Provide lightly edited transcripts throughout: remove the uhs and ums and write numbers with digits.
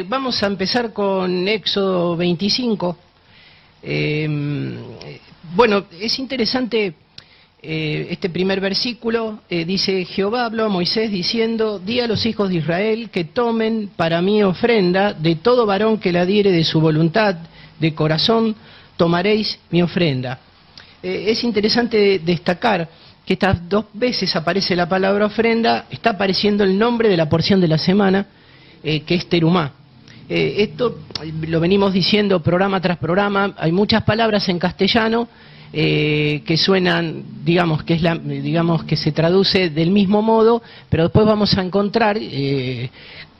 Vamos a empezar con Éxodo 25. Es interesante este primer versículo. Dice: Jehová habló a Moisés diciendo: di a los hijos de Israel que tomen para mí ofrenda, de todo varón que la diere de su voluntad, de corazón tomaréis mi ofrenda. Es interesante destacar que estas dos veces aparece la palabra ofrenda, está apareciendo el nombre de la porción de la semana, que es terumá. Esto lo venimos diciendo programa tras programa. Hay muchas palabras en castellano que suenan, digamos que se traduce del mismo modo, pero después vamos a encontrar que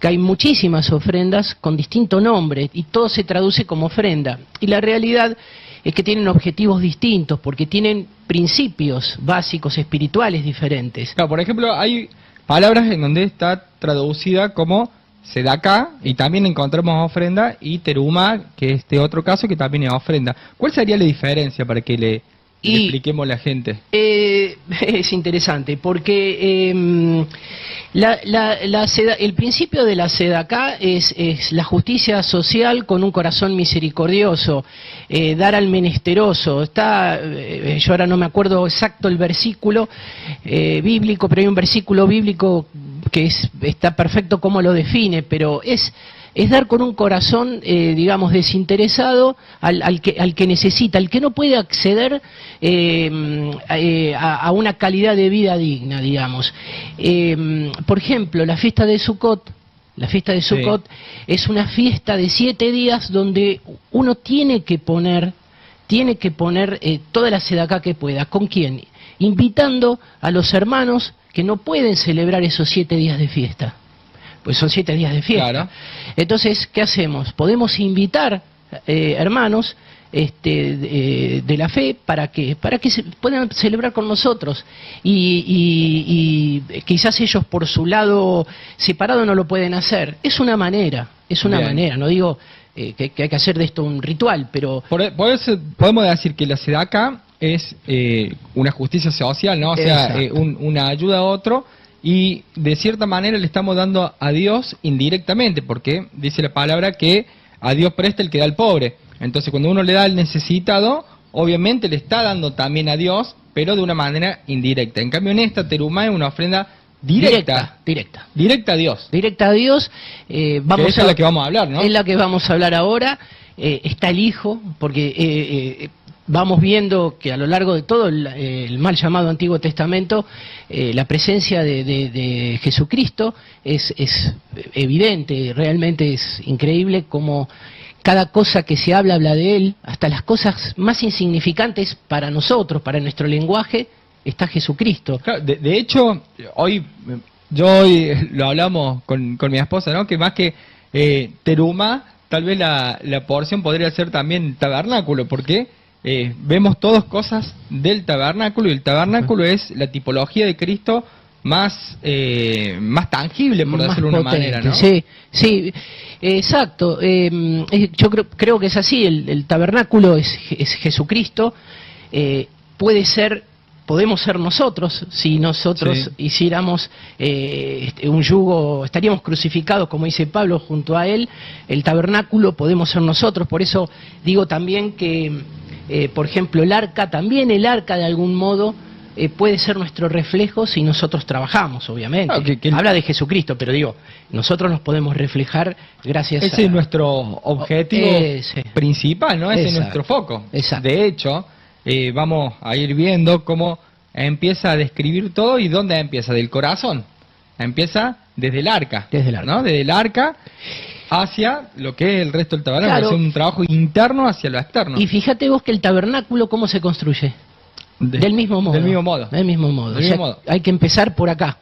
hay muchísimas ofrendas con distinto nombre y todo se traduce como ofrenda. Y la realidad es que tienen objetivos distintos, porque tienen principios básicos espirituales diferentes. Claro, por ejemplo, hay palabras en donde está traducida como sedaká, y también encontramos ofrenda, y terumá, que es este otro caso que también es ofrenda. ¿Cuál sería la diferencia para que le expliquemos a la gente? Es interesante, porque el principio de la sedaká es la justicia social con un corazón misericordioso, dar al menesteroso. Yo ahora no me acuerdo exacto el versículo bíblico, pero hay un versículo bíblico que está perfecto como lo define, pero es dar con un corazón, desinteresado al que necesita, al que no puede acceder a una calidad de vida digna, digamos. Por ejemplo, la fiesta de Sukkot. La fiesta de Sukkot es una fiesta de 7 días donde uno tiene que poner toda la sedaká que pueda. ¿Con quién? Invitando a los hermanos que no pueden celebrar esos 7 días de fiesta. Pues son 7 días de fiesta. Claro. Entonces, ¿qué hacemos? Podemos invitar hermanos de la fe para que se puedan celebrar con nosotros, y quizás ellos por su lado separado no lo pueden hacer. Es una manera, no digo que hay que hacer de esto un ritual, pero... Podemos decir que la sedaká es una justicia social, ¿no? O sea, una ayuda a otro, y de cierta manera le estamos dando a Dios indirectamente, porque dice la palabra que a Dios presta el que da al pobre. Entonces, cuando uno le da al necesitado, obviamente le está dando también a Dios, pero de una manera indirecta. En cambio, en esta terumá es una ofrenda directa a Dios. Directa a Dios. Esa es la que vamos a hablar, ¿no? Es la que vamos a hablar ahora. Está el Hijo, porque vamos viendo que a lo largo de todo el mal llamado Antiguo Testamento, la presencia de Jesucristo es evidente. Realmente es increíble cómo cada cosa que se habla de Él, hasta las cosas más insignificantes para nosotros, para nuestro lenguaje, está Jesucristo. Claro, de hecho, hoy lo hablamos con mi esposa, ¿no? Que más que terumá, tal vez la porción podría ser también tabernáculo, porque vemos todas cosas del tabernáculo, y el tabernáculo es la tipología de Cristo más tangible, por decirlo de una manera, ¿no? Sí, exacto. Yo creo que es así. El tabernáculo es Jesucristo. Podemos ser nosotros, si nosotros hiciéramos un yugo, estaríamos crucificados, como dice Pablo, junto a Él. El tabernáculo podemos ser nosotros. Por eso digo también que, por ejemplo, el arca de algún modo puede ser nuestro reflejo si nosotros trabajamos, obviamente. Claro, habla de Jesucristo, pero digo, nosotros nos podemos reflejar gracias a... Ese es nuestro objetivo principal, ¿no? Ese es nuestro foco. Exacto. De hecho, vamos a ir viendo cómo empieza a describir todo. ¿Y dónde empieza? Del corazón. Empieza desde el arca. ¿No? Desde el arca hacia lo que es el resto del tabernáculo. Claro. Es un trabajo interno hacia lo externo. Y fíjate vos que el tabernáculo, ¿cómo se construye? Del mismo modo. Hay que empezar por acá.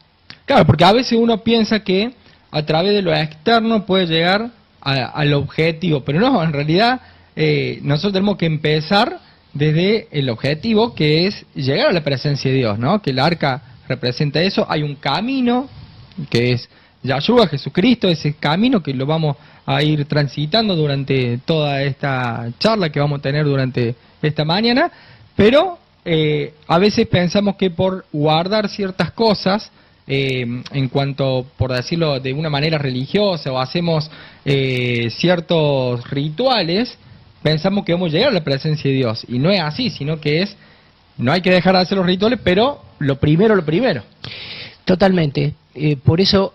Claro, porque a veces uno piensa que a través de lo externo puede llegar al objetivo, pero no, en realidad nosotros tenemos que empezar desde el objetivo, que es llegar a la presencia de Dios, ¿no? Que el arca representa eso. Hay un camino que es Yahshua, Jesucristo, ese camino que lo vamos a ir transitando durante toda esta charla que vamos a tener durante esta mañana, pero a veces pensamos que por guardar ciertas cosas en cuanto, por decirlo de una manera religiosa, o hacemos ciertos rituales, pensamos que vamos a llegar a la presencia de Dios. Y no es así, sino que es, no hay que dejar de hacer los rituales, pero lo primero. Totalmente. Por eso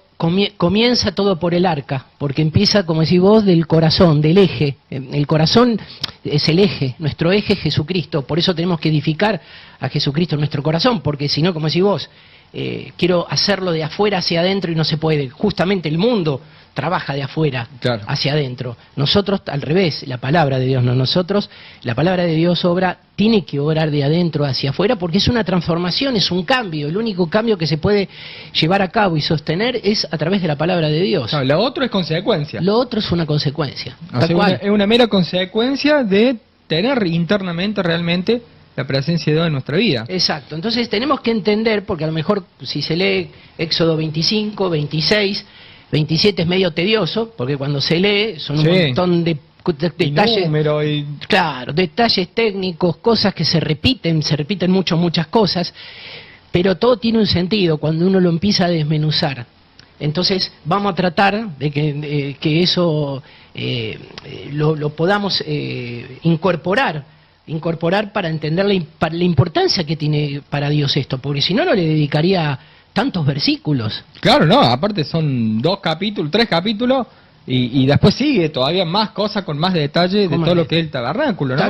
comienza todo por el arca, porque empieza, como decís vos, del corazón, del eje. El corazón es el eje, nuestro eje es Jesucristo. Por eso tenemos que edificar a Jesucristo en nuestro corazón, porque si no, como decís vos, quiero hacerlo de afuera hacia adentro y no se puede. Justamente el mundo trabaja de afuera hacia adentro. Nosotros, al revés, la palabra de Dios, no nosotros, la palabra de Dios tiene que obrar de adentro hacia afuera, porque es una transformación, es un cambio. El único cambio que se puede llevar a cabo y sostener es a través de la palabra de Dios. No, lo otro es consecuencia. Lo otro es una consecuencia. O sea, es una mera consecuencia de tener internamente realmente la presencia de Dios en nuestra vida. Exacto. Entonces tenemos que entender, porque a lo mejor si se lee Éxodo 25, 26, 27 es medio tedioso, porque cuando se lee son un montón de detalles, claro, detalles técnicos, cosas que se repiten muchas cosas, pero todo tiene un sentido cuando uno lo empieza a desmenuzar. Entonces vamos a tratar de que eso lo podamos incorporar para entender la importancia que tiene para Dios esto, porque si no, no le dedicaría tantos versículos. Claro, no, aparte son 3 capítulos, y después sigue todavía más cosas con más detalle de todo lo que es el tabernáculo, ¿no?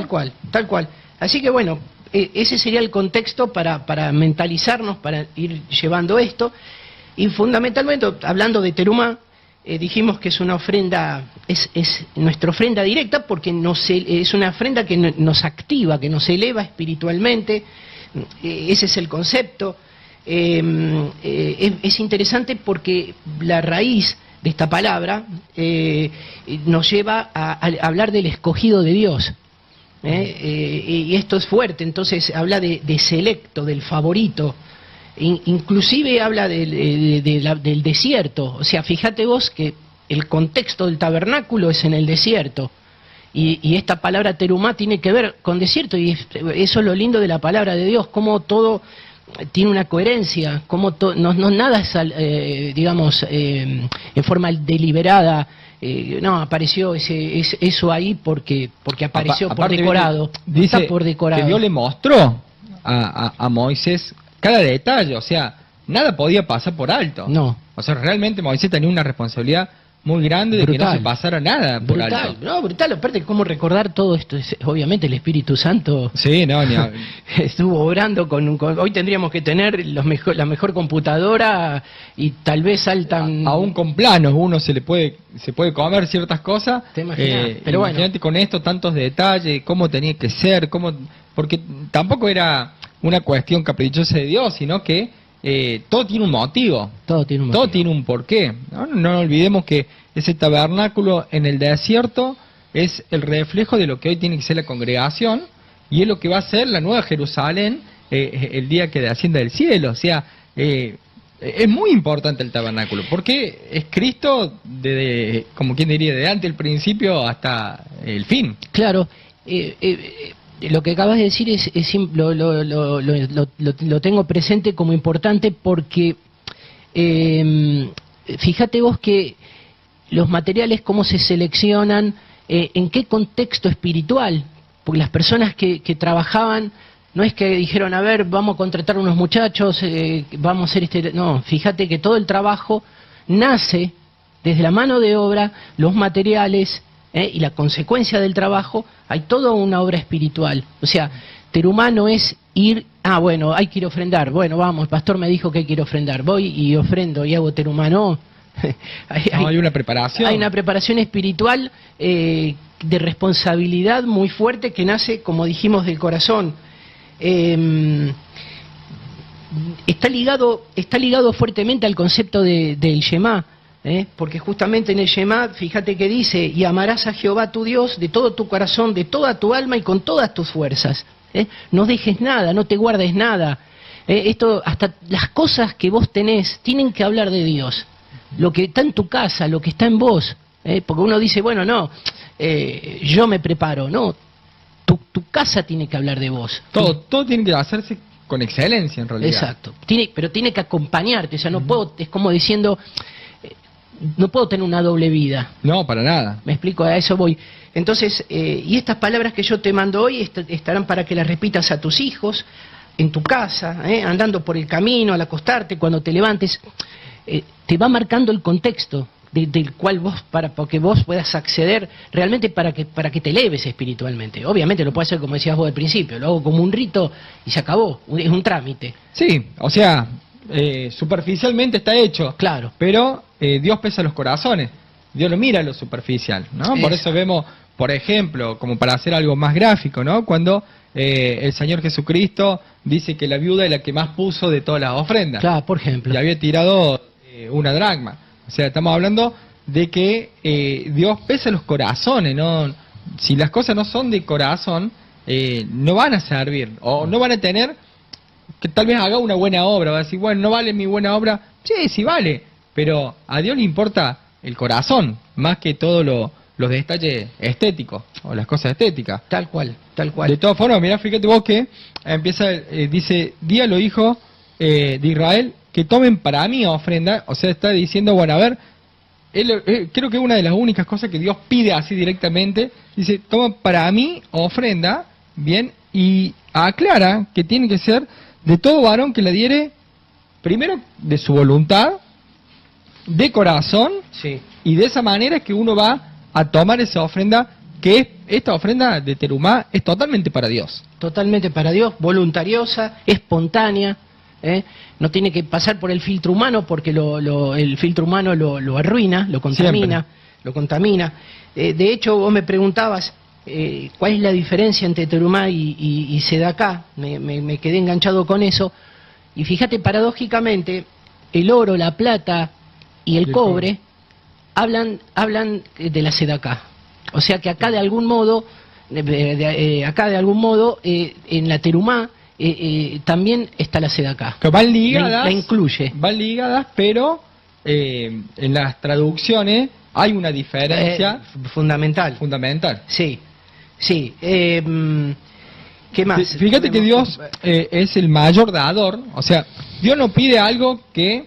Tal cual. Así que bueno, ese sería el contexto para mentalizarnos, para ir llevando esto. Y fundamentalmente, hablando de Terumá, dijimos que es una ofrenda, es nuestra ofrenda directa, porque es una ofrenda que nos activa, que nos eleva espiritualmente. Ese es el concepto. Es interesante porque la raíz de esta palabra nos lleva a hablar del escogido de Dios. Y esto es fuerte, entonces habla de selecto, del favorito. Inclusive habla del desierto. O sea, fíjate vos que el contexto del tabernáculo es en el desierto. Y esta palabra terumá tiene que ver con desierto, y eso es lo lindo de la palabra de Dios, cómo todo tiene una coherencia, cómo nada es, digamos, en forma deliberada. No, apareció eso ahí porque apareció por decorado. Dice está por decorado. Que Dios le mostró a Moisés cada detalle, o sea, nada podía pasar por alto. No. O sea, realmente Moisés tenía una responsabilidad muy grande de que no se pasara nada por alto. No, brutal. Aparte, cómo recordar todo esto. Obviamente el Espíritu Santo estuvo obrando hoy tendríamos que tener la mejor computadora, y tal vez saltan... Aún con planos uno se puede comer ciertas cosas. Te imaginas. Pero imagínate con esto, tantos detalles, cómo tenía que ser, porque tampoco era una cuestión caprichosa de Dios, sino que todo tiene un motivo. Todo tiene un porqué. No olvidemos que ese tabernáculo en el desierto es el reflejo de lo que hoy tiene que ser la congregación, y es lo que va a ser la nueva Jerusalén el día que descienda del cielo. O sea, es muy importante el tabernáculo, porque es Cristo, como quien diría, desde antes del principio hasta el fin. Claro. Lo que acabas de decir lo tengo presente como importante, porque fíjate vos que los materiales, cómo se seleccionan, en qué contexto espiritual, porque las personas que trabajaban, no es que dijeron, a ver, vamos a contratar unos muchachos, vamos a hacer no, fíjate que todo el trabajo nace desde la mano de obra, los materiales, y la consecuencia del trabajo, hay toda una obra espiritual. O sea, terumá no es ir, bueno, hay que ir a ofrendar, bueno, vamos, el pastor me dijo que hay que ir a ofrendar, voy y ofrendo y hago terumá, no. hay una preparación. Hay una preparación espiritual de responsabilidad muy fuerte, que nace, como dijimos, del corazón. Está ligado fuertemente al concepto del Shemá. Porque justamente en el Shemá, fíjate que dice, y amarás a Jehová tu Dios de todo tu corazón, de toda tu alma y con todas tus fuerzas. No dejes nada, no te guardes nada. Esto, hasta las cosas que vos tenés tienen que hablar de Dios. Lo que está en tu casa, lo que está en vos. Porque uno dice, bueno, no, yo me preparo. No, tu casa tiene que hablar de vos. Todo tiene que hacerse con excelencia en realidad. Exacto. Pero tiene que acompañarte, o sea, no puedo, es como diciendo, no puedo tener una doble vida. No, para nada. Me explico, a eso voy. Entonces, y estas palabras que yo te mando hoy estarán para que las repitas a tus hijos, en tu casa, andando por el camino, al acostarte, cuando te levantes. Te va marcando el contexto del cual vos, para que vos puedas acceder realmente para que te eleves espiritualmente. Obviamente lo puedes hacer como decías vos al principio, lo hago como un rito y se acabó, es un trámite. Sí, o sea, superficialmente está hecho. Claro. Pero Dios pesa los corazones, Dios lo mira lo superficial, ¿no? Por eso vemos, por ejemplo, como para hacer algo más gráfico, ¿no? Cuando el Señor Jesucristo dice que la viuda es la que más puso de todas las ofrendas. Claro, por ejemplo. Y había tirado una dracma. O sea, estamos hablando de que Dios pesa los corazones, ¿no? Si las cosas no son de corazón, no van a servir, o no van a tener, que tal vez haga una buena obra, va a decir, bueno, no vale mi buena obra, sí vale, pero a Dios le importa el corazón, más que todos los detalles estéticos, o las cosas estéticas. Tal cual. De todas formas, mirá, fíjate vos que empieza, dice, di a los hijos de Israel que tomen para mí ofrenda, o sea, está diciendo, bueno, a ver, creo que una de las únicas cosas que Dios pide así directamente, dice, toma para mí ofrenda, bien, y aclara que tiene que ser de todo varón que la diere, primero de su voluntad, de corazón, Sí. y de esa manera es que uno va a tomar esa ofrenda, que esta ofrenda de terumá es totalmente para Dios. Totalmente para Dios, voluntariosa, espontánea. No tiene que pasar por el filtro humano porque el filtro humano lo arruina, lo contamina. De hecho, vos me preguntabas cuál es la diferencia entre terumá y sedacá. Me quedé enganchado con eso. Y fíjate, paradójicamente, el oro, la plata y el cobre hablan de la sedacá. O sea que acá de algún modo, en la terumá, también está la sedacá. Que van ligadas, la incluye. Van ligadas, pero en las traducciones hay una diferencia fundamental. Sí. ¿Qué más? Fíjate que Dios es el mayor dador, o sea, Dios no pide algo que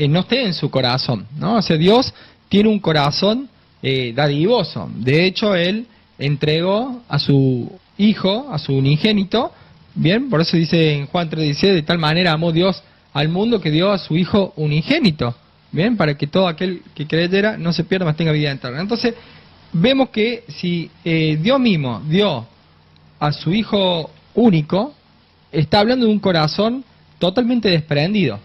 no esté en su corazón, ¿no? O sea, Dios tiene un corazón dadivoso. De hecho, Él entregó a su Hijo, a su unigénito. Bien, por eso dice en Juan 3:16, de tal manera amó Dios al mundo que dio a su Hijo unigénito, bien, para que todo aquel que creyera no se pierda, mas tenga vida eterna. Entonces, vemos que si Dios mismo dio a su Hijo único, está hablando de un corazón totalmente desprendido.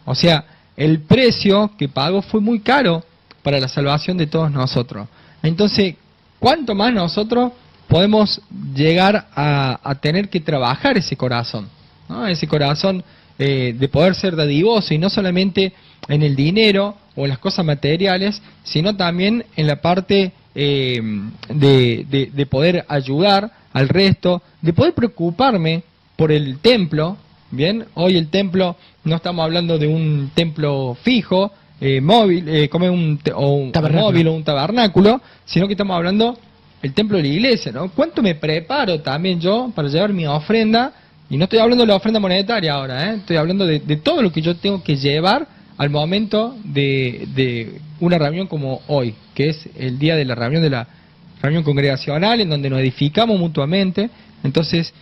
O sea, el precio que pagó fue muy caro para la salvación de todos nosotros. Entonces, ¿cuánto más nosotros podemos llegar a tener que trabajar ese corazón, ¿no? Ese corazón de poder ser dadivoso, y no solamente en el dinero o en las cosas materiales, sino también en la parte de poder ayudar al resto, de poder preocuparme por el templo. Bien, hoy el templo, no estamos hablando de un templo fijo, móvil, como un móvil o un tabernáculo, sino que estamos hablando el templo de la iglesia, ¿no? ¿Cuánto me preparo también yo para llevar mi ofrenda? Y no estoy hablando de la ofrenda monetaria ahora, estoy hablando de todo lo que yo tengo que llevar al momento de una reunión como hoy, que es el día de la reunión congregacional, en donde nos edificamos mutuamente. Entonces,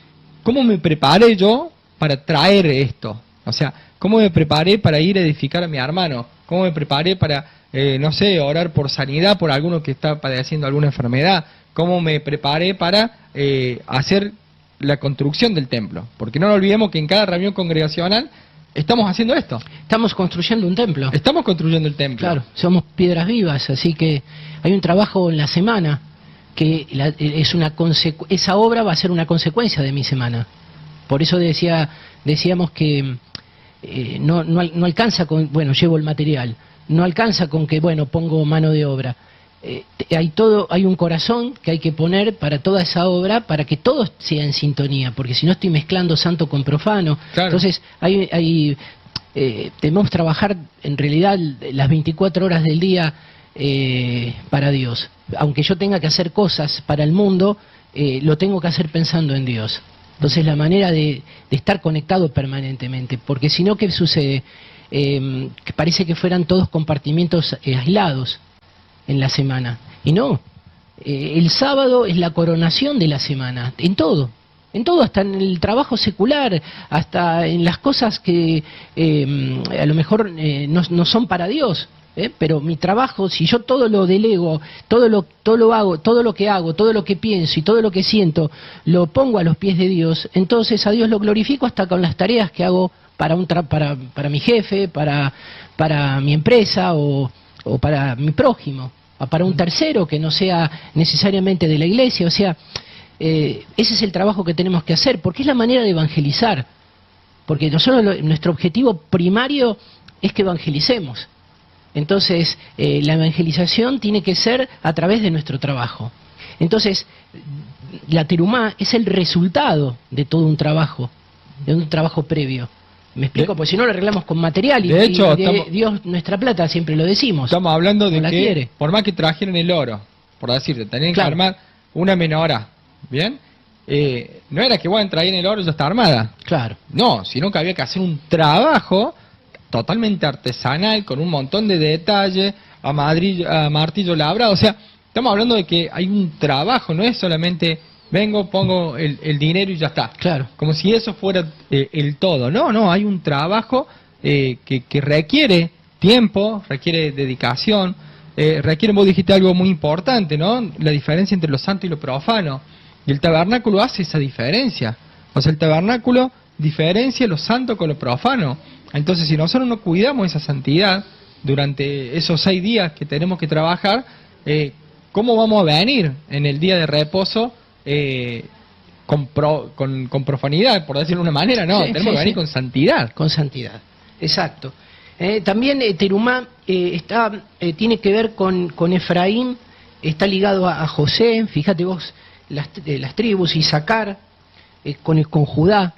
¿cómo me preparé yo para traer esto? O sea, ¿cómo me preparé para ir a edificar a mi hermano? ¿Cómo me preparé para, no sé, orar por sanidad por alguno que está padeciendo alguna enfermedad? ¿Cómo me preparé para hacer la construcción del templo? Porque no nos olvidemos que en cada reunión congregacional estamos haciendo esto. Estamos construyendo un templo. Estamos construyendo el templo. Claro, somos piedras vivas, así que hay un trabajo en la semana que esa obra va a ser una consecuencia de mi semana. Por eso decíamos que no alcanza con, bueno, llevo el material, no alcanza con que, bueno, pongo mano de obra. Hay un corazón que hay que poner para toda esa obra, para que todo sea en sintonía, porque si no estoy mezclando santo con profano. Claro. Entonces debemos trabajar en realidad las 24 horas del día para Dios. Aunque yo tenga que hacer cosas para el mundo, lo tengo que hacer pensando en Dios. Entonces la manera de estar conectado permanentemente, porque si no, ¿qué sucede? Que parece que fueran todos compartimientos aislados en la semana. Y no, el sábado es la coronación de la semana, en todo, hasta en el trabajo secular, hasta en las cosas que a lo mejor no son para Dios. Pero mi trabajo, si yo todo lo delego, todo lo hago, todo lo que hago, todo lo que pienso y todo lo que siento, lo pongo a los pies de Dios, entonces a Dios lo glorifico hasta con las tareas que hago para mi jefe, para mi empresa o para mi prójimo, o para un tercero que no sea necesariamente de la iglesia. O sea, ese es el trabajo que tenemos que hacer, porque es la manera de evangelizar, porque nuestro objetivo primario es que evangelicemos. Entonces, la evangelización tiene que ser a través de nuestro trabajo. Entonces, la terumá es el resultado de todo un trabajo previo. ¿Me explico? Porque si no lo arreglamos con material y, de hecho, Dios nuestra plata, siempre lo decimos. Estamos hablando de no que, quiere. Por más que trajeran el oro, por decirte, tenían que armar una menorá, ¿bien? No era que bueno, traían el oro y ya está armada. Claro. No, sino que había que hacer un trabajo totalmente artesanal, con un montón de detalle, a martillo labrado. O sea, estamos hablando de que hay un trabajo, no es solamente vengo, pongo el dinero y ya está. Claro. Como si eso fuera el todo. No, hay un trabajo que requiere tiempo, requiere dedicación, requiere, vos dijiste algo muy importante, ¿no? La diferencia entre lo santo y lo profano. Y el tabernáculo hace esa diferencia. O sea, el tabernáculo diferencia lo santo con lo profano. Entonces, si nosotros no cuidamos esa santidad durante esos 6 días que tenemos que trabajar, ¿cómo vamos a venir en el día de reposo con profanidad, por decirlo de una manera? No, tenemos que venir con santidad. Con santidad, exacto. También terumá tiene que ver con Efraín, está ligado a José, fíjate vos, las tribus, Isaacar, con Judá.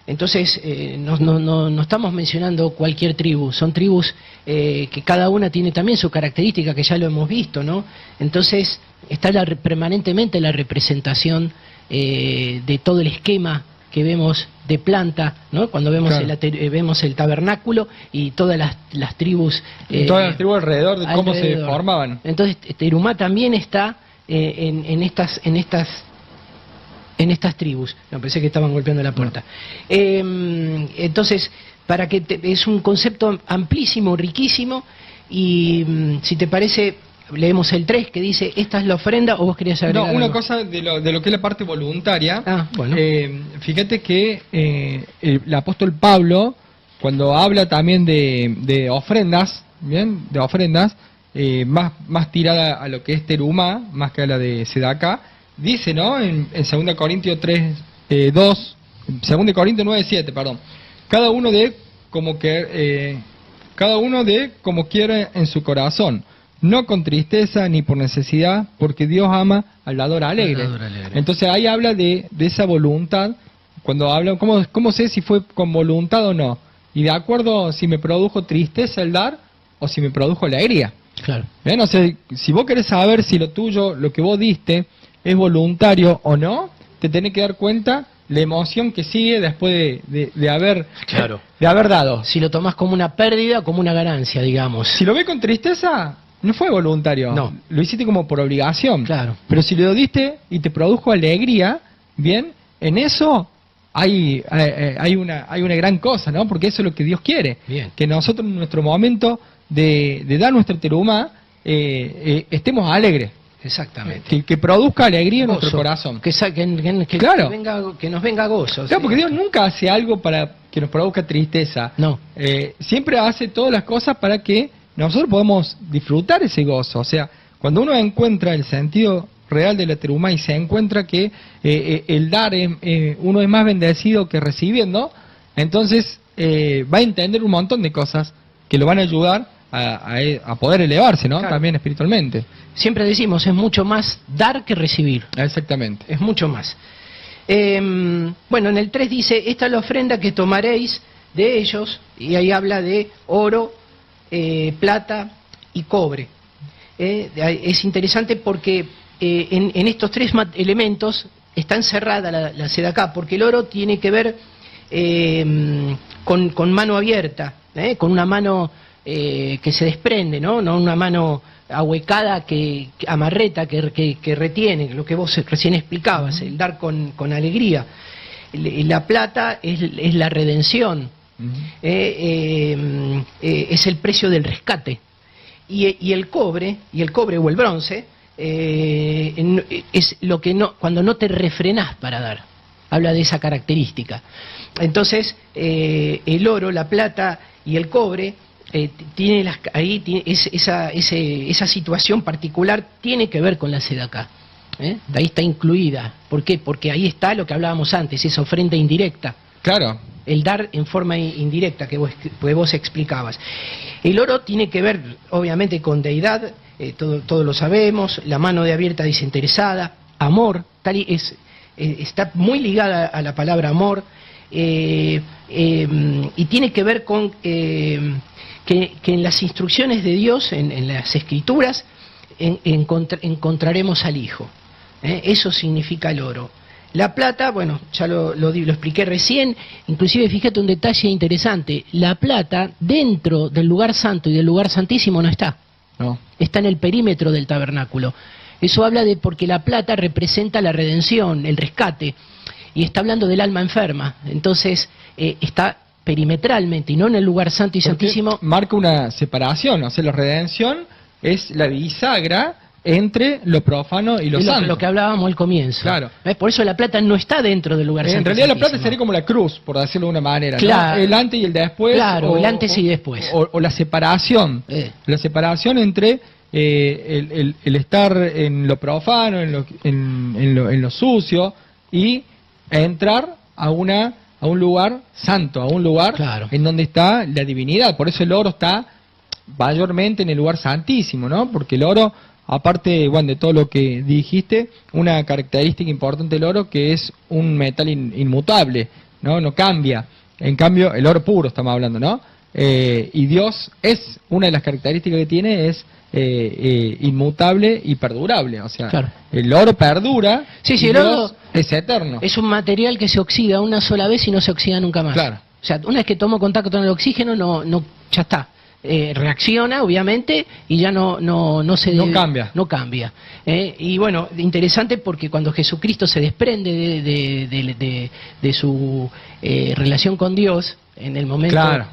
Entonces no estamos mencionando cualquier tribu, son tribus que cada una tiene también su característica, que ya lo hemos visto, ¿no? Entonces está permanentemente la representación de todo el esquema que vemos de planta, ¿no? Cuando vemos, claro, vemos el tabernáculo y todas las tribus, todas las tribus alrededor de cómo se formaban. Entonces terumá también está en estas tribus. No, pensé que estaban golpeando la puerta. Entonces, es un concepto amplísimo, riquísimo, y si te parece, leemos el 3 que dice, esta es la ofrenda, o vos querías agregar una algo? cosa de lo que es la parte voluntaria. Bueno. Fíjate que el apóstol Pablo, cuando habla también de ofrendas, bien, de ofrendas, más tirada a lo que es terumá, más que a la de sedacá, dice, ¿no? En 2 Corintios 2 Corintios 9:7, perdón. Cada uno de como quiere en su corazón, no con tristeza ni por necesidad, porque Dios ama al dador alegre. Entonces ahí habla de esa voluntad. Cuando habla, ¿cómo sé si fue con voluntad o no? Y de acuerdo si me produjo tristeza el dar o si me produjo alegría. Claro. ¿Bien? O sea, si vos querés saber si lo tuyo, lo que vos diste, es voluntario o no, te tenés que dar cuenta la emoción que sigue después de haber dado. Si lo tomás como una pérdida o como una ganancia, digamos. Si lo ves con tristeza, no fue voluntario. No. Lo hiciste como por obligación. Claro. Pero si lo diste y te produjo alegría, bien, en eso hay una gran cosa, ¿no? Porque eso es lo que Dios quiere. Bien. Que nosotros en nuestro momento de dar nuestra terumá estemos alegres. Exactamente. Que produzca alegría en nuestro corazón. Claro. Que nos venga gozo. Claro, porque Dios nunca hace algo para que nos produzca tristeza. No. Siempre hace todas las cosas para que nosotros podamos disfrutar ese gozo. O sea, cuando uno encuentra el sentido real de la terumá y se encuentra que el dar uno es más bendecido que recibiendo, entonces va a entender un montón de cosas que lo van a ayudar a poder elevarse, ¿no? Claro. También espiritualmente. Siempre decimos, es mucho más dar que recibir. Exactamente. Es mucho más. Bueno, en el 3 dice, esta es la ofrenda que tomaréis de ellos, y ahí habla de oro, plata y cobre. Es interesante porque en estos 3 elementos está encerrada la sedacá, porque el oro tiene que ver con mano abierta, con una mano que se desprende, no una mano ahuecada, amarreta, que retiene, lo que vos recién explicabas, el dar con alegría. La plata es la redención, es el precio del rescate, y el cobre o el bronce es lo que cuando no te refrenás para dar, habla de esa característica. Entonces el oro, la plata y el cobre tiene esa situación particular, tiene que ver con la sedacá. De ahí está incluida. ¿Por qué? Porque ahí está lo que hablábamos antes, esa ofrenda indirecta. Claro. El dar en forma indirecta que vos explicabas. El oro tiene que ver, obviamente, con deidad, todo lo sabemos, la mano de abierta desinteresada, amor, está muy ligada a la palabra amor, y tiene que ver con que en las instrucciones de Dios, en las Escrituras, encontraremos al Hijo. Eso significa el oro. La plata, bueno, ya lo expliqué recién, inclusive fíjate un detalle interesante, la plata dentro del lugar santo y del lugar santísimo no está. No. Está en el perímetro del tabernáculo. Eso habla de porque la plata representa la redención, el rescate, y está hablando del alma enferma. Entonces está perimetralmente y no en el lugar santo y santísimo. Marca una separación, o sea, la redención es la bisagra entre lo profano y lo santo. Lo que hablábamos al comienzo. Claro. Por eso la plata no está dentro del lugar santo. En realidad la plata sería como la cruz, por decirlo de una manera, claro, ¿no? El antes y el después. Claro, el antes y después. O la separación. La separación entre el estar en lo profano, en lo sucio, y entrar a un lugar santo, a un lugar claro, en donde está la divinidad. Por eso el oro está mayormente en el lugar santísimo, ¿no? Porque el oro, aparte, bueno, de todo lo que dijiste, una característica importante del oro que es un metal inmutable, no cambia. En cambio, el oro puro estamos hablando, ¿no? Y Dios es, una de las características que tiene es inmutable y perdurable, o sea, claro, el oro perdura, sí, y el Dios oro es eterno. Es un material que se oxida una sola vez y no se oxida nunca más. Claro. O sea, una vez que tomó contacto con el oxígeno, ya está. Reacciona, obviamente, y ya no cambia. No cambia. Y bueno, interesante porque cuando Jesucristo se desprende de su relación con Dios, en el momento, claro,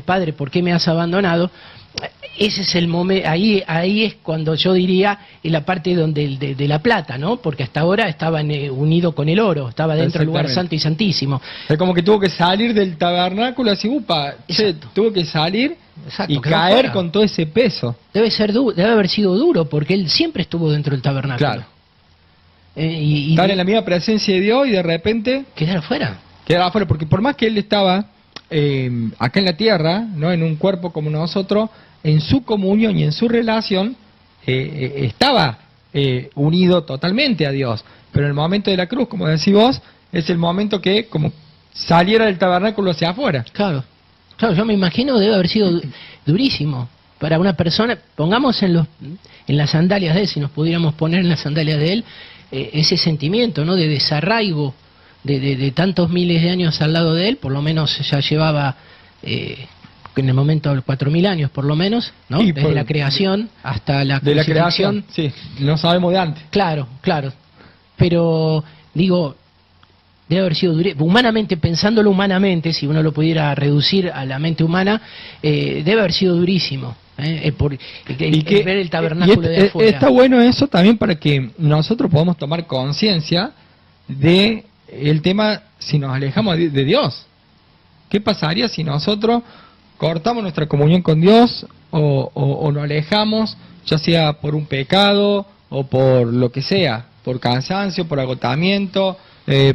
Padre, ¿por qué me has abandonado? Ese es el momento, ahí es cuando yo diría en la parte de la plata, ¿no? Porque hasta ahora estaba unido con el oro, estaba dentro del lugar santo y santísimo. Es como que tuvo que salir del tabernáculo así, tuvo que salir. Exacto, y caer con todo ese peso. Debe haber sido duro, porque él siempre estuvo dentro del tabernáculo. Claro. Estar en la misma presencia de Dios y de repente quedar afuera. Quedar afuera, porque por más que él estaba acá en la tierra, no en un cuerpo como nosotros, en su comunión y en su relación estaba unido totalmente a Dios. Pero en el momento de la cruz, como decís vos, es el momento que como saliera del tabernáculo hacia afuera. Claro. Claro, yo me imagino debe haber sido durísimo para una persona. Pongamos en las sandalias de él, si nos pudiéramos poner en las sandalias de él, ese sentimiento, ¿no?, de desarraigo de tantos miles de años al lado de él. Por lo menos ya llevaba en el momento 4.000 años, por lo menos, ¿no? Desde la creación hasta la crucifixión. De la creación, sí, no sabemos de antes. Claro, claro. Pero digo, debe haber sido humanamente, pensándolo humanamente, si uno lo pudiera reducir a la mente humana, debe haber sido durísimo, ver el tabernáculo de afuera. Está bueno eso también para que nosotros podamos tomar conciencia de el tema si nos alejamos de Dios. ¿Qué pasaría si nosotros cortamos nuestra comunión con Dios o nos alejamos, ya sea por un pecado o por lo que sea, por cansancio, por agotamiento,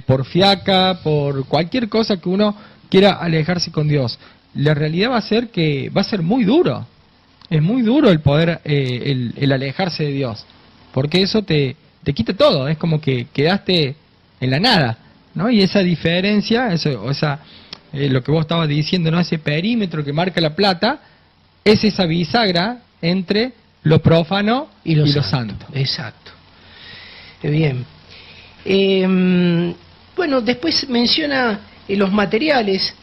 por fiaca, por cualquier cosa que uno quiera alejarse con Dios? La realidad va a ser que va a ser muy duro. Es muy duro el poder, el alejarse de Dios, porque eso te quita todo. Es como que quedaste en la nada, ¿no? Y esa diferencia, lo que vos estabas diciendo, ¿no?, ese perímetro que marca la plata, es esa bisagra entre lo profano y lo santo. Exacto. Bien. Bueno, después menciona los materiales,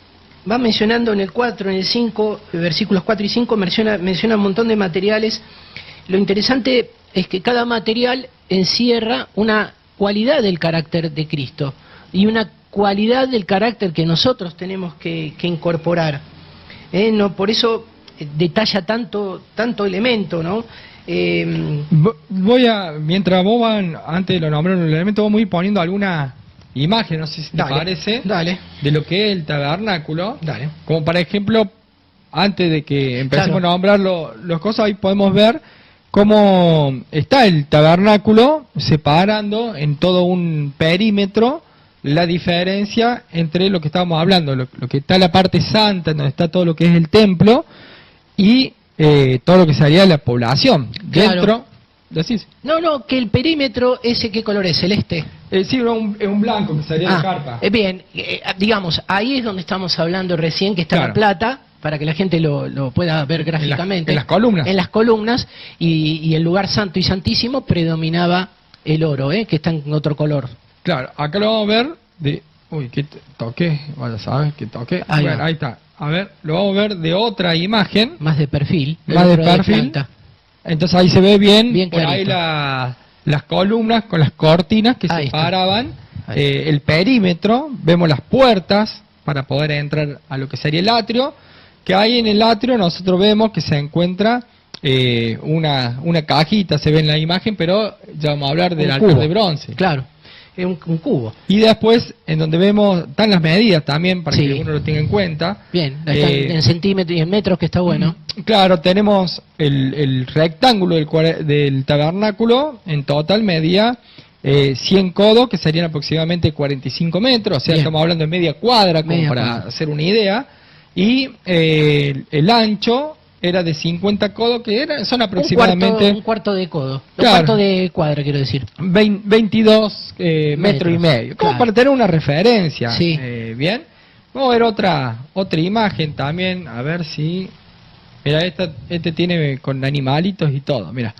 va mencionando en el 4, en el 5, versículos 4 y 5, menciona un montón de materiales. Lo interesante es que cada material encierra una cualidad del carácter de Cristo y una cualidad del carácter que nosotros tenemos que incorporar. No, por eso detalla tanto elemento, ¿no? Mientras vos van, antes de lo nombrar el elemento, vamos a ir poniendo alguna imagen, no sé si te parece, de lo que es el tabernáculo. Dale. Como por ejemplo, antes de que empecemos a nombrar las cosas, ahí podemos ver cómo está el tabernáculo separando en todo un perímetro la diferencia entre lo que estábamos hablando, lo que está en la parte santa, donde está todo lo que es el templo, y todo lo que sería la población. Claro. Dentro, ¿decís? No, que el perímetro ese, ¿qué color es? ¿Celeste? Sí, es un blanco que sería la carpa. Bien, digamos, ahí es donde estamos hablando recién, que está la plata, para que la gente lo pueda ver gráficamente. En las columnas. En las columnas, y el lugar santo y santísimo predominaba el oro, que está en otro color. Claro, acá lo vamos a ver de... Uy, que toqué, vaya a saber que toqué. Bueno, ahí está. A ver, lo vamos a ver de otra imagen. Más de perfil. Más de perfil. Entonces ahí se ve bien por ahí las columnas con las cortinas que separaban el perímetro. Vemos las puertas para poder entrar a lo que sería el atrio. Que ahí en el atrio nosotros vemos que se encuentra una cajita, se ve en la imagen, pero ya vamos a hablar del altar de bronce. Claro. Un cubo. Y después, en donde vemos, están las medidas también, para que uno lo tenga en cuenta. Bien, están en centímetros y en metros, que está bueno. Claro, tenemos el rectángulo del tabernáculo, en total medía 100 codos, que serían aproximadamente 45 metros, o sea, estamos hablando de media cuadra, como para hacer una idea. Y el ancho era de 50 codos, que son aproximadamente... Un cuarto de codo. Claro, un cuarto de cuadra, quiero decir. 22 metros y medio. Como para tener una referencia. Sí. Bien. Vamos a ver otra imagen también. A ver si... Mira, este tiene con animalitos y todo. Mira.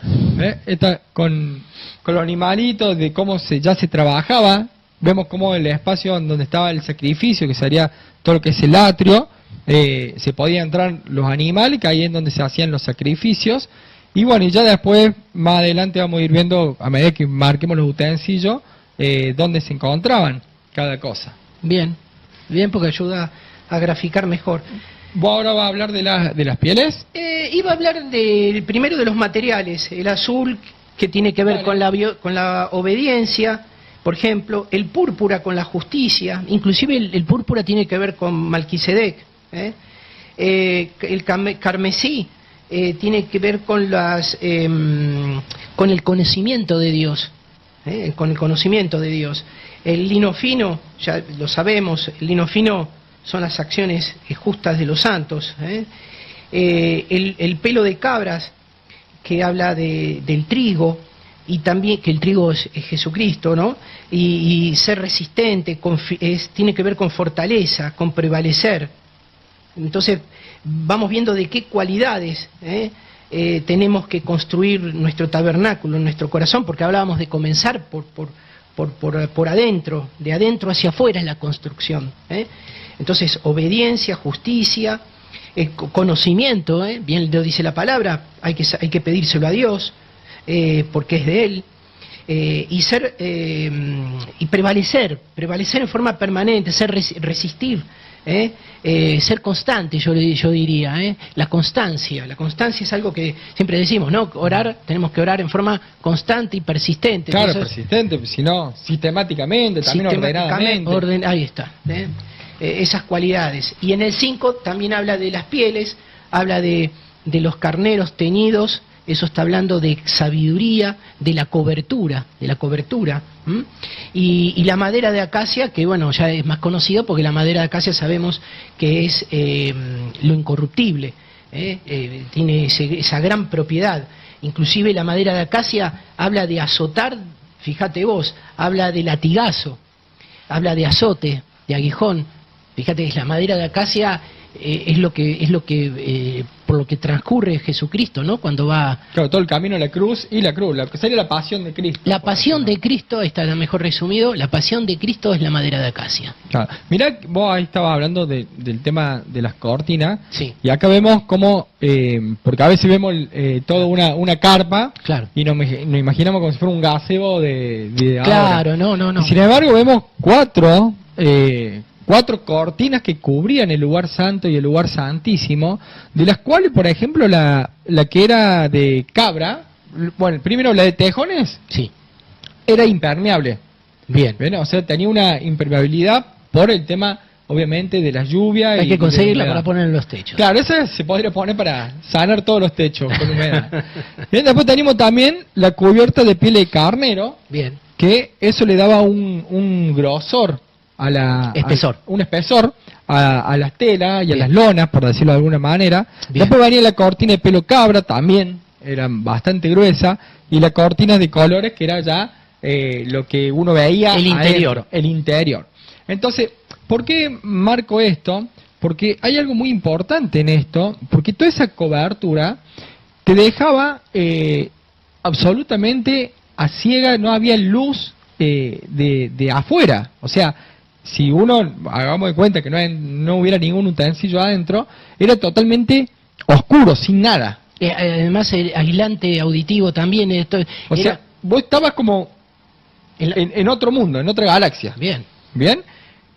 Esta con los animalitos, de cómo ya se trabajaba. Vemos cómo el espacio donde estaba el sacrificio, que sería todo lo que es el atrio, se podían entrar los animales, que ahí es donde se hacían los sacrificios. Y bueno, y ya después, más adelante vamos a ir viendo, a medida que marquemos los utensilios, dónde se encontraban cada cosa. Bien, porque ayuda a graficar mejor. ¿Vos ahora vas a hablar de las pieles? Iba a hablar primero de los materiales. El azul, que tiene que ver con la obediencia, por ejemplo. El púrpura con la justicia. Inclusive el púrpura tiene que ver con Malquisedec. El carmesí tiene que ver con el conocimiento de Dios. Con el conocimiento de Dios. El lino fino, ya lo sabemos, el lino fino son las acciones justas de los santos. El pelo de cabras, que habla del trigo, y también que el trigo es Jesucristo, ¿no? Y ser resistente tiene que ver con fortaleza, con prevalecer. Entonces vamos viendo de qué cualidades tenemos que construir nuestro tabernáculo en nuestro corazón, porque hablábamos de comenzar por adentro, de adentro hacia afuera es la construcción. Entonces, obediencia, justicia, conocimiento, bien lo dice la palabra, hay que pedírselo a Dios, porque es de Él, y prevalecer en forma permanente, resistir, ser constante, yo diría, la constancia es algo que siempre decimos, ¿no? Tenemos que orar en forma constante y persistente. Claro, persistente, si no, sistemáticamente, también ordenadamente. Ahí está, esas cualidades. Y en el 5 también habla de las pieles, habla de los carneros teñidos. Eso está hablando de sabiduría, de la cobertura. Y la madera de acacia, que bueno, ya es más conocido, porque la madera de acacia sabemos que es lo incorruptible, tiene esa gran propiedad. Inclusive la madera de acacia habla de azotar, fíjate vos, habla de latigazo, habla de azote, de aguijón. Fíjate que la madera de acacia es lo que por lo que transcurre Jesucristo, ¿no? Cuando va... Claro, todo el camino a la cruz, la que sería la pasión de Cristo. La pasión de Cristo, está mejor resumido, la pasión de Cristo es la madera de acacia. Claro. Mirá, vos ahí estabas hablando del tema de las cortinas, sí. Y acá vemos cómo, porque a veces vemos toda una carpa, claro. Y nos imaginamos como si fuera un gazebo de claro, ahora. No. Y sin embargo vemos cuatro cortinas que cubrían el lugar santo y el lugar santísimo, de las cuales, por ejemplo, la que era de cabra, bueno, primero la de tejones, sí, era impermeable. Bien. O sea, tenía una impermeabilidad por el tema, obviamente, de las lluvias. Hay que conseguirla para poner en los techos. Claro, esa se podría poner para sanar todos los techos con humedad. Bien, después tenemos también la cubierta de piel de carnero. Bien. Que eso le daba un grosor a la... Espesor. Un espesor a las telas y bien. A las lonas, por decirlo de alguna manera. Bien. Después venía la cortina de pelo cabra, también era bastante gruesa. Y la cortina de colores, que era ya lo que uno veía... El interior. El interior. Entonces, ¿por qué marco esto? Porque hay algo muy importante en esto, porque toda esa cobertura te dejaba absolutamente a ciega, no había luz de afuera. O sea, si uno, hagamos de cuenta que no hubiera ningún utensilio adentro, era totalmente oscuro, sin nada. Además, el aislante auditivo también. O sea, vos estabas como en otro mundo, en otra galaxia. Bien. Bien.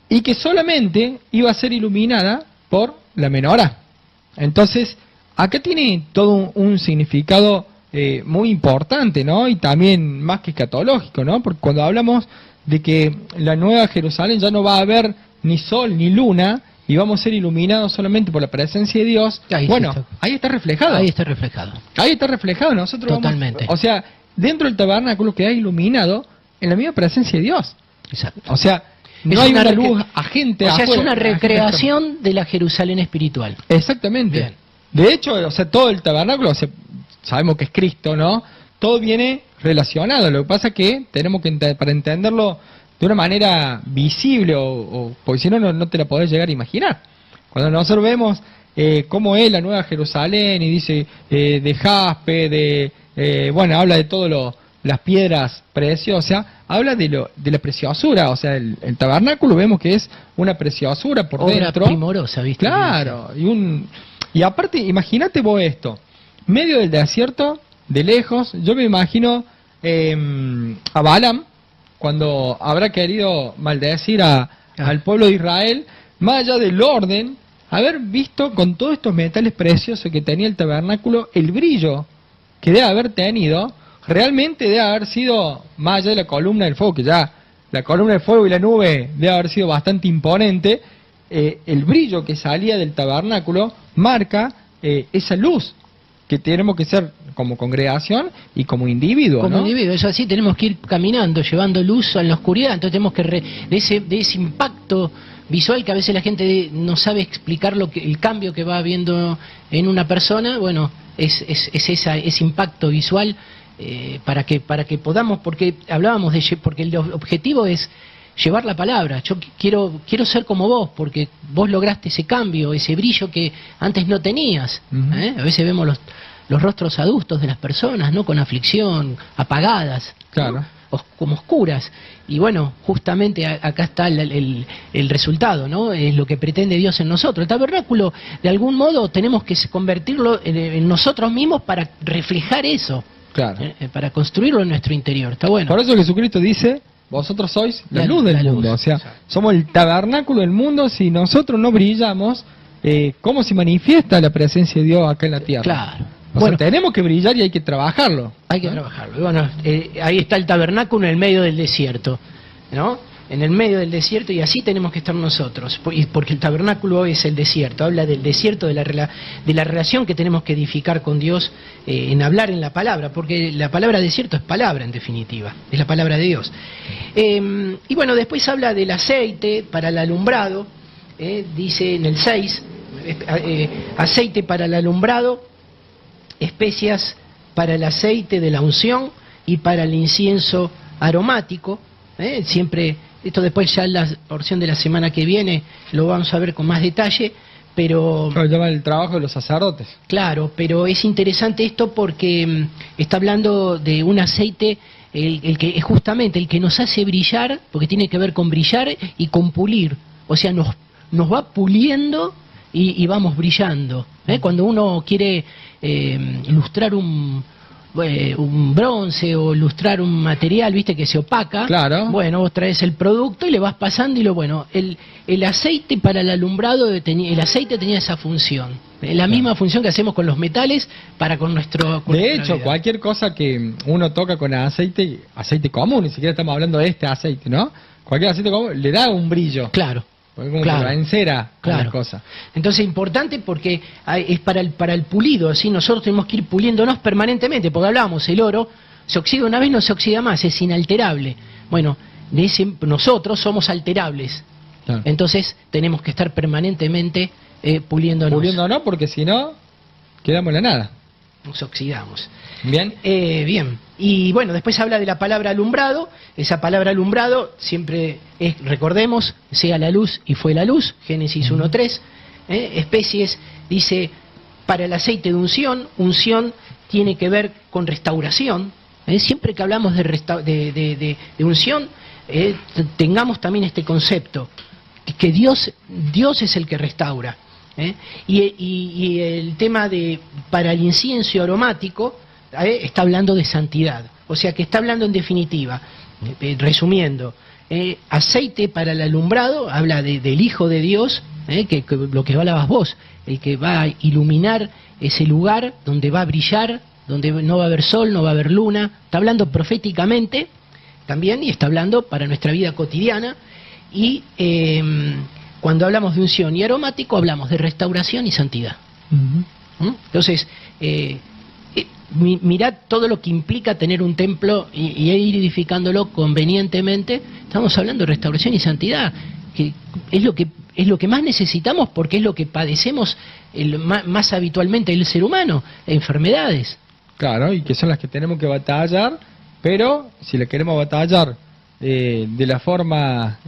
Y que solamente iba a ser iluminada por la menorá. Entonces, acá tiene todo un significado muy importante, ¿no? Y también más que escatológico, ¿no? Porque cuando hablamos de que la nueva Jerusalén ya no va a haber ni sol ni luna y vamos a ser iluminados solamente por la presencia de Dios, ahí está reflejado. Ahí está reflejado. Ahí está reflejado. Nosotros totalmente. O sea, dentro del tabernáculo queda iluminado en la misma presencia de Dios. Exacto. O sea, no hay una luz agente afuera. O sea, afuera, es una recreación de la Jerusalén espiritual. Exactamente. Bien. De hecho, o sea, todo el tabernáculo, o sea, sabemos que es Cristo, ¿no? Todo viene relacionado. Lo que pasa es que tenemos que, para entenderlo de una manera visible, porque si no, no te la podés llegar a imaginar. Cuando nosotros vemos cómo es la nueva Jerusalén y dice de jaspe, habla de todo las piedras preciosas, habla de la preciosura, o sea, el tabernáculo vemos que es una preciosura por obra dentro. primorosa, ¿viste? Claro, y aparte, imagínate vos esto, medio del desierto, de lejos, yo me imagino a Balaam, cuando habrá querido maldecir al pueblo de Israel, más allá del orden, haber visto con todos estos metales preciosos que tenía el tabernáculo, el brillo que debe haber tenido, realmente debe haber sido, más allá de la columna del fuego, que ya la columna del fuego y la nube debe haber sido bastante imponente, el brillo que salía del tabernáculo marca esa luz que tenemos que ser como congregación y como individuo. Como ¿no? individuo, es así, tenemos que ir caminando, llevando luz en la oscuridad, entonces tenemos que de ese impacto visual que a veces la gente no sabe explicar el cambio que va habiendo en una persona, bueno, es ese impacto visual para que podamos, porque hablábamos porque el objetivo es llevar la palabra. Yo quiero ser como vos, porque vos lograste ese cambio, ese brillo que antes no tenías. A veces vemos los rostros adustos de las personas, ¿no? Con aflicción, apagadas, claro, ¿no? Como oscuras. Y bueno, justamente acá está el resultado, ¿no? Es lo que pretende Dios en nosotros. El tabernáculo, de algún modo, tenemos que convertirlo en nosotros mismos para reflejar eso. Claro. Para construirlo en nuestro interior. Está bueno. Por eso Jesucristo dice, vosotros sois la luz del mundo. O sea, somos el tabernáculo del mundo. Si nosotros no brillamos, ¿cómo se manifiesta la presencia de Dios acá en la tierra? Claro. O sea, tenemos que brillar y hay que trabajarlo. Hay que trabajarlo. Bueno, ahí está el tabernáculo en el medio del desierto, ¿no? En el medio del desierto, y así tenemos que estar nosotros, porque el tabernáculo es el desierto, habla del desierto, de la relación que tenemos que edificar con Dios en hablar en la palabra, porque la palabra desierto es palabra en definitiva, es la palabra de Dios. Y bueno, después habla del aceite para el alumbrado, dice en el 6, aceite para el alumbrado, especias para el aceite de la unción y para el incienso aromático, siempre, esto después ya en la porción de la semana que viene lo vamos a ver con más detalle, pero... Lo llama el trabajo de los sacerdotes. Claro, pero es interesante esto porque está hablando de un aceite, el que es justamente el que nos hace brillar, porque tiene que ver con brillar y con pulir. O sea, nos va puliendo y vamos brillando. Cuando uno quiere ilustrar un bronce o ilustrar un material, viste, que se opaca, claro. Bueno, vos traes el producto y le vas pasando y el aceite para el alumbrado, el aceite tenía esa función, la misma función que hacemos con los metales para con nuestro... De hecho, cualquier cosa que uno toca con aceite común, ni siquiera estamos hablando de este aceite, ¿no? Cualquier aceite común le da un brillo. Claro. Como claro, que encera claro. Las cosas. Entonces importante porque es para el pulido, así nosotros tenemos que ir puliéndonos permanentemente, porque hablábamos, el oro se oxida una vez, no se oxida más, es inalterable. Bueno, nosotros somos alterables, claro. Entonces tenemos que estar permanentemente puliéndonos. Puliéndonos porque si no, quedamos en la nada. Nos oxidamos. Bien. Bien. Y bueno, después habla de la palabra alumbrado. Esa palabra alumbrado siempre es, recordemos, sea la luz y fue la luz, Génesis 1:3. Especies, dice, para el aceite de unción, unción tiene que ver con restauración. Siempre que hablamos de unción, tengamos también este concepto, que Dios es el que restaura. Y el tema para el incienso aromático, está hablando de santidad, o sea que está hablando en definitiva, resumiendo, aceite para el alumbrado, habla del Hijo de Dios, que lo que hablabas vos, el que va a iluminar ese lugar donde va a brillar, donde no va a haber sol, no va a haber luna, está hablando proféticamente también y está hablando para nuestra vida cotidiana. Y cuando hablamos de unción y aromático, hablamos de restauración y santidad. Entonces, mirad todo lo que implica tener un templo y ir edificándolo convenientemente. Estamos hablando de restauración y santidad, que es lo que más necesitamos, porque es lo que padecemos más habitualmente el ser humano, enfermedades. Claro, y que son las que tenemos que batallar, pero si le queremos batallar de la forma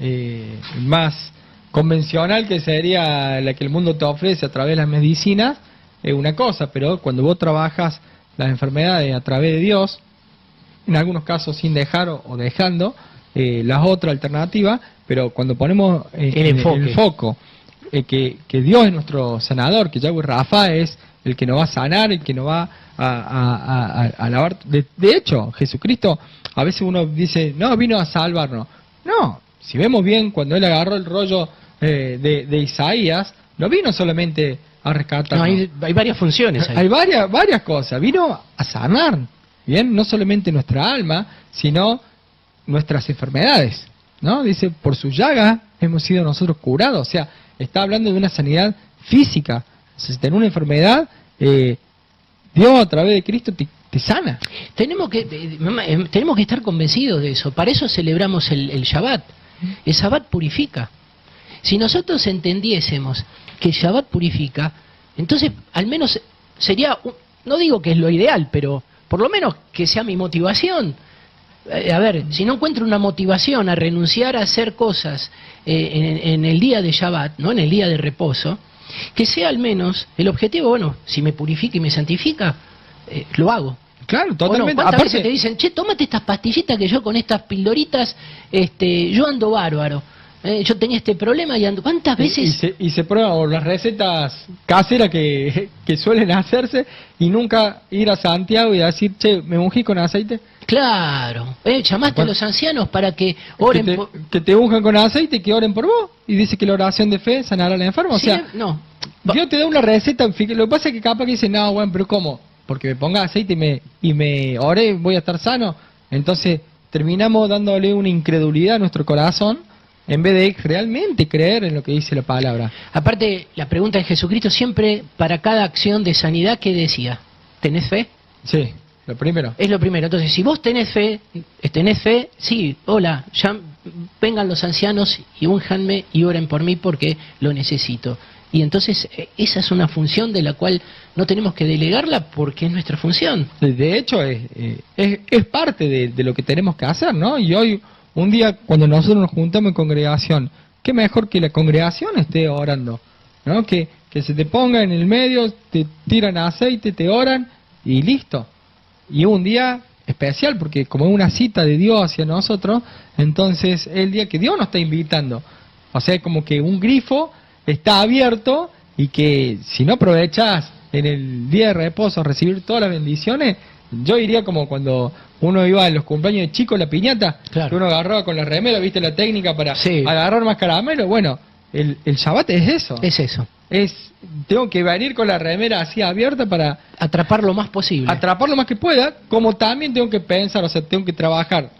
más convencional, que sería la que el mundo te ofrece a través de las medicinas, es una cosa, pero cuando vos trabajas las enfermedades a través de Dios, en algunos casos sin dejar o dejando las otras alternativas, pero cuando ponemos el foco, que Dios es nuestro sanador, que Yahweh Rafa es el que nos va a sanar, el que nos va a lavar. De hecho, Jesucristo, a veces uno dice, no, vino a salvarnos. No, si vemos bien, cuando él agarró el rollo de Isaías, no vino solamente a rescatar. No, hay varias funciones ahí. Hay varias cosas. Vino a sanar, bien, no solamente nuestra alma, sino nuestras enfermedades, ¿no? Dice, por su llaga hemos sido nosotros curados. O sea, está hablando de una sanidad física. Si tenés una enfermedad, Dios a través de Cristo te sana. Tenemos que estar convencidos de eso. Para eso celebramos el Shabbat. El Shabbat purifica. Si nosotros entendiésemos que el Shabbat purifica, entonces al menos sería, no digo que es lo ideal, pero por lo menos que sea mi motivación. A ver, si no encuentro una motivación a renunciar a hacer cosas en el día de Shabbat, ¿no? En el día de reposo, que sea al menos el objetivo, bueno, si me purifica y me santifica, lo hago. Claro, totalmente. ¿Cuántas veces te dicen, che, tómate estas pastillitas que yo con estas pildoritas, yo ando bárbaro? Yo tenía este problema y ando... ¿Cuántas veces? Y se prueban las recetas caseras que suelen hacerse y nunca ir a Santiago y decir, che, ¿me ungí con aceite? Claro. Llamaste a los ancianos para que oren que te unjan con aceite y que oren por vos. Y dice que la oración de fe sanará al enfermo. Sí, o sea, no. Dios te da una receta. Lo que pasa es que capaz que dice, no, bueno, pero ¿cómo? Porque me ponga aceite y me ore, voy a estar sano. Entonces terminamos dándole una incredulidad a nuestro corazón, en vez de realmente creer en lo que dice la palabra. Aparte, la pregunta de Jesucristo siempre, para cada acción de sanidad, ¿qué decía? ¿Tenés fe? Sí, lo primero. Es lo primero. Entonces, si vos tenés fe, sí, hola, ya vengan los ancianos y únjanme y oren por mí porque lo necesito. Y entonces, esa es una función de la cual no tenemos que delegarla porque es nuestra función. De hecho, es parte de lo que tenemos que hacer, ¿no? Y hoy... Un día, cuando nosotros nos juntamos en congregación, qué mejor que la congregación esté orando, ¿no? Que que se te ponga en el medio, te tiran aceite, te oran y listo. Y un día especial, porque como es una cita de Dios hacia nosotros, entonces es el día que Dios nos está invitando. O sea, como que un grifo está abierto y que si no aprovechas en el día de reposo a recibir todas las bendiciones, yo iría como cuando uno iba a los cumpleaños de chico, la piñata, claro, que uno agarraba con la remera, viste la técnica para agarrar más caramelo. Bueno, el Shabbat es eso. Es eso. Tengo que venir con la remera así abierta para atrapar lo más posible. Atrapar lo más que pueda, como también tengo que pensar, o sea, tengo que trabajar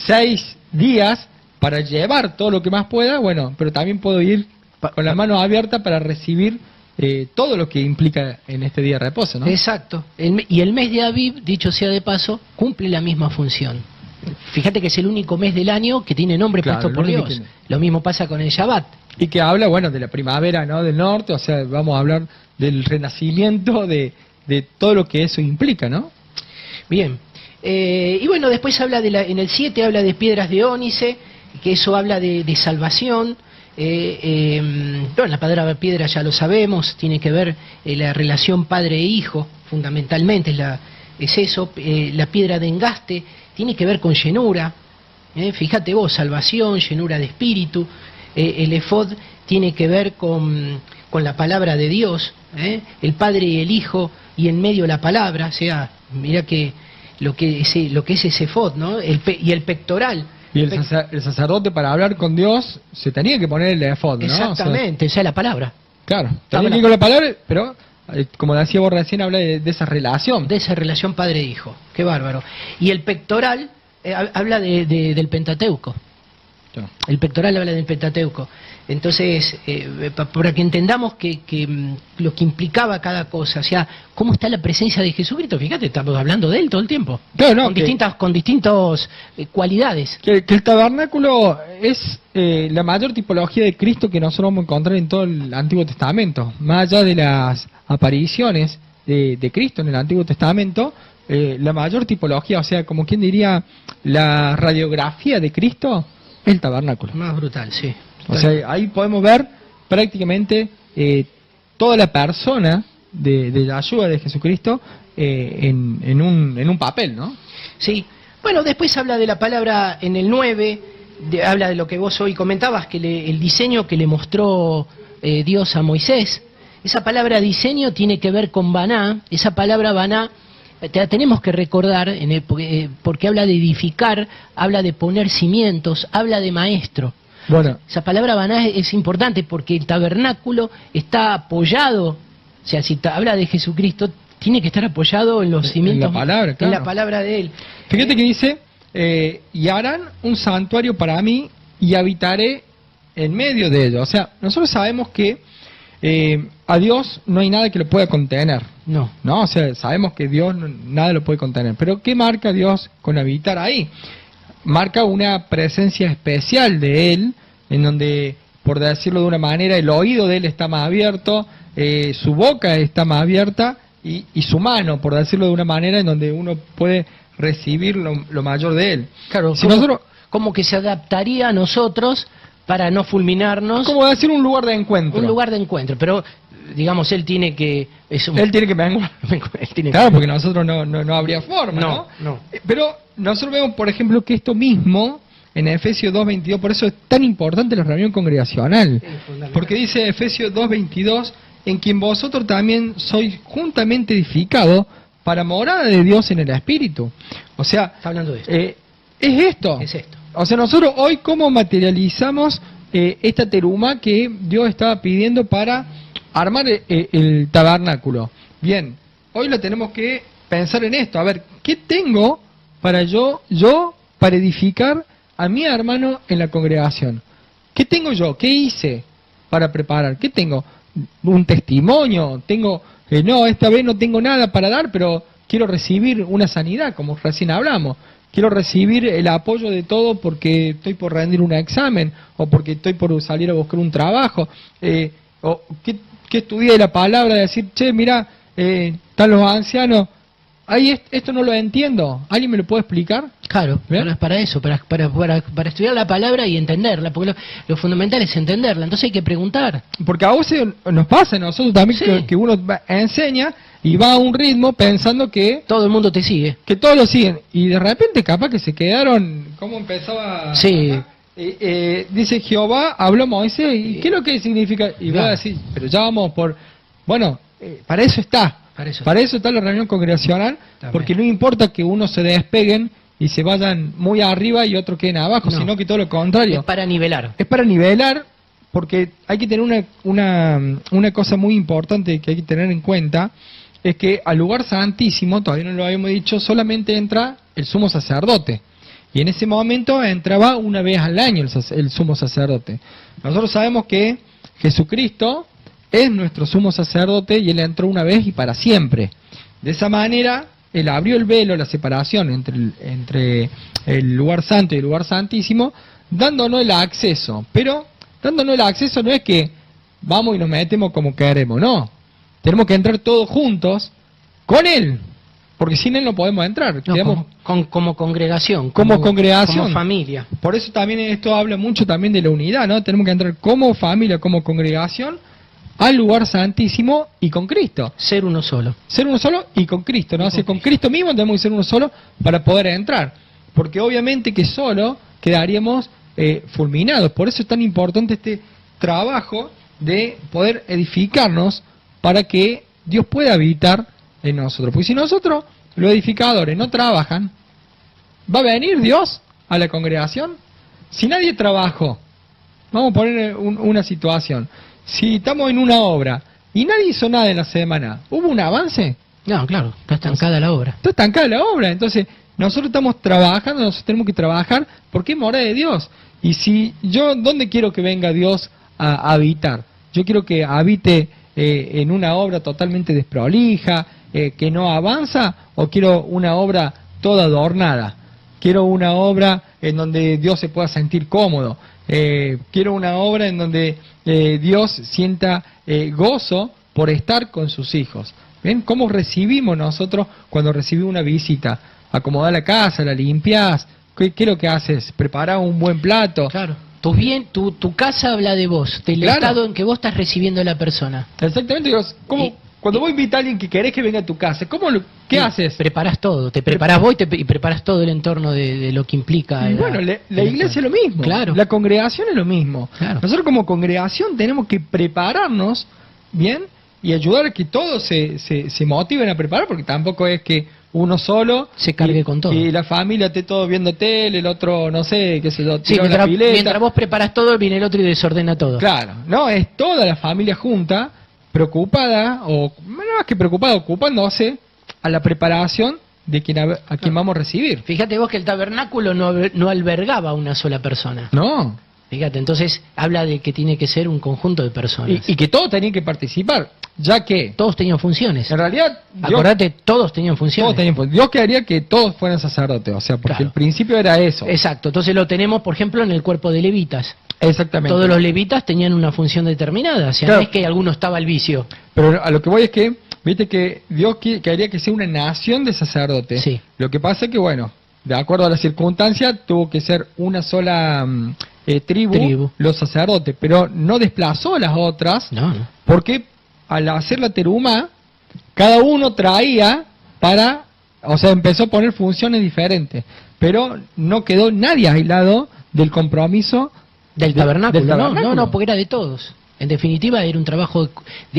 6 días para llevar todo lo que más pueda, bueno, pero también puedo ir con las manos abiertas para recibir todo lo que implica en este día de reposo, ¿no? Exacto. Y el mes de Aviv, dicho sea de paso, cumple la misma función. Fíjate que es el único mes del año que tiene nombre puesto por Dios. Lo mismo pasa con el Shabbat. Y que habla, bueno, de la primavera, ¿no?, del norte, o sea, vamos a hablar del renacimiento, de todo lo que eso implica, ¿no? Bien. Y bueno, después habla en el 7 habla de piedras de ónice, que eso habla de salvación. Bueno, la palabra piedra ya lo sabemos, tiene que ver la relación padre e hijo, fundamentalmente es eso. La piedra de engaste tiene que ver con llenura, fíjate vos, salvación, llenura de espíritu. El efod tiene que ver con la palabra de Dios, el padre y el hijo, y en medio la palabra. O sea, mira que lo que es ese efod, ¿no? Y el pectoral. Y el sacerdote, para hablar con Dios, se tenía que poner el efod, ¿no? Exactamente, o sea, la palabra. Claro, tenía que ir con la palabra, pero como decía vos recién, habla de esa relación. De esa relación padre-hijo, qué bárbaro. Y el pectoral habla del Pentateuco. El pectoral habla del Pentateuco. Entonces, para que entendamos lo que implicaba cada cosa, o sea, cómo está la presencia de Jesucristo. Fíjate, estamos hablando de Él todo el tiempo. Claro, con distintas cualidades. Que el tabernáculo es la mayor tipología de Cristo que nosotros vamos a encontrar en todo el Antiguo Testamento. Más allá de las apariciones de Cristo en el Antiguo Testamento, la mayor tipología, o sea, como quien diría, la radiografía de Cristo, el tabernáculo. Más brutal, sí. O sea, ahí podemos ver prácticamente toda la persona de Yahshua, de Jesucristo, en un papel, ¿no? Sí. Bueno, después habla de la palabra en el 9, habla de lo que vos hoy comentabas, que el diseño que le mostró Dios a Moisés. Esa palabra diseño tiene que ver con baná. Esa palabra baná la tenemos que recordar porque habla de edificar, habla de poner cimientos, habla de maestro. Bueno, esa palabra baná es importante porque el tabernáculo está apoyado, o sea, si habla de Jesucristo, tiene que estar apoyado en los cimientos, en la palabra, claro, en la palabra de Él. Fíjate que dice, y harán un santuario para mí y habitaré en medio de ellos. O sea, nosotros sabemos que a Dios no hay nada que lo pueda contener. No. O sea, sabemos que Dios nada lo puede contener. Pero ¿qué marca Dios con habitar ahí? Marca una presencia especial de Él, en donde, por decirlo de una manera, el oído de Él está más abierto, su boca está más abierta, y su mano, por decirlo de una manera, en donde uno puede recibir lo mayor de Él. Claro, si nosotros, como que se adaptaría a nosotros para no fulminarnos. Como decir un lugar de encuentro. Un lugar de encuentro, pero digamos, Él tiene que... Él tiene que menguar. Claro, porque nosotros no habría forma, ¿no? Pero nosotros vemos, por ejemplo, que esto mismo, en Efesios 2:22, por eso es tan importante la reunión congregacional. Porque dice Efesios 2:22, en quien vosotros también sois juntamente edificados para morada de Dios en el Espíritu. O sea, está hablando de esto. Es esto. Es esto. O sea, nosotros hoy, ¿cómo materializamos esta teruma que Dios estaba pidiendo para armar el tabernáculo? Bien, hoy lo tenemos que pensar en esto. A ver, ¿qué tengo para para edificar a mi hermano en la congregación? ¿Qué tengo yo? ¿Qué hice para preparar? ¿Qué tengo? ¿Un testimonio? ¿Tengo? No, esta vez no tengo nada para dar, pero quiero recibir una sanidad, como recién hablamos. Quiero recibir el apoyo de todo porque estoy por rendir un examen, o porque estoy por salir a buscar un trabajo, o que estudié la palabra, de decir, che, mirá, están los ancianos, ahí esto no lo entiendo. ¿Alguien me lo puede explicar? Claro, pero es para eso, para estudiar la palabra y entenderla, porque lo fundamental es entenderla, entonces hay que preguntar. Porque a veces nos pasa a nosotros también Sí. que uno enseña y va a un ritmo pensando que Todo el mundo te sigue. todos lo siguen. Y de repente capaz que se quedaron, ¿cómo empezaba? Sí. Dice Jehová, habló Moisés, ¿y qué es lo que significa? Y voy a decir, pero ya vamos por... Bueno, para eso está. Para eso está la reunión congregacional, También. porque no importa que uno se despeguen y se vayan muy arriba y otro queden abajo, No. sino que todo lo contrario. Es para nivelar. Es para nivelar, porque hay que tener una cosa muy importante que hay que tener en cuenta, es que al lugar santísimo, todavía no lo habíamos dicho, solamente entra el sumo sacerdote. Y en ese momento entraba una vez al año el sumo sacerdote. Nosotros sabemos que Jesucristo es nuestro sumo sacerdote y Él entró una vez y para siempre. De esa manera, Él abrió el velo, la separación entre el lugar santo y el lugar santísimo, dándonos el acceso. Pero dándonos el acceso no es que vamos y nos metemos como queremos, no. Tenemos que entrar todos juntos con Él, porque sin Él no podemos entrar. No, Quedamos como congregación. como congregación. Como familia. Por eso también esto habla mucho también de la unidad, ¿no? Tenemos que entrar como familia, como congregación, al lugar santísimo y con Cristo. Ser uno solo. Ser uno solo y con Cristo, ¿no? Con Cristo mismo tenemos que ser uno solo para poder entrar. Porque obviamente que solo quedaríamos fulminados. Por eso es tan importante este trabajo de poder edificarnos para que Dios pueda habitar en nosotros. Porque si nosotros, los edificadores, no trabajan, ¿va a venir Dios a la congregación? Si nadie trabajó, vamos a poner una situación. Si estamos en una obra y nadie hizo nada en la semana, ¿hubo un avance? No, claro, está estancada la obra. Está estancada la obra. Entonces, nosotros estamos trabajando, nosotros tenemos que trabajar porque es morada de Dios. Y si yo, ¿dónde quiero que venga Dios a habitar? Yo quiero que habite en una obra totalmente desprolija, que no avanza, o quiero una obra toda adornada. Quiero una obra en donde Dios se pueda sentir cómodo. Quiero una obra en donde Dios sienta gozo por estar con sus hijos. ¿Ven? ¿Cómo recibimos nosotros cuando recibimos una visita? Acomodar la casa, la limpias. ¿Qué es lo que haces? ¿Preparar un buen plato? Claro. Tu casa habla de vos, del Claro. estado en que vos estás recibiendo a la persona. Exactamente. Cuando vos invitas a alguien que querés que venga a tu casa, ¿qué haces? Preparás todo, te preparás vos y preparás todo el entorno de lo que implica. Bueno, la iglesia es lo mismo. Claro. La congregación es lo mismo. Claro. Nosotros como congregación tenemos que prepararnos bien y ayudar a que todos se motiven a preparar, porque tampoco es que uno solo se cargue con todo. Y la familia esté todo viendo tele, el otro, no sé, qué sé yo, Sí, tira una pileta. mientras vos preparás todo, viene el otro y desordena todo. Claro, no, es toda la familia junta, preocupada, o más que preocupada, ocupándose a la preparación de a quien vamos a recibir. Fíjate vos que el tabernáculo no albergaba a una sola persona. No. Fíjate, entonces habla de que tiene que ser un conjunto de personas. Y que todos tenían que participar, ya que todos tenían funciones. en realidad Acordate, todos tenían funciones. Dios quería que todos fueran sacerdotes, o sea, porque Claro. el principio era eso. Exacto, entonces lo tenemos, por ejemplo, en el cuerpo de levitas. Exactamente. Todos los levitas tenían una función determinada, o sea, Claro. no es que alguno estaba al vicio. Pero a lo que voy es que, viste que Dios quería que sea una nación de sacerdotes. Sí. Lo que pasa es que, bueno, de acuerdo a las circunstancias, tuvo que ser una sola tribu, los sacerdotes, pero no desplazó a las otras, No. porque al hacer la terumá, cada uno traía o sea, empezó a poner funciones diferentes, pero no quedó nadie aislado del compromiso Del tabernáculo, del tabernáculo. No, porque era de todos. En definitiva, era un trabajo,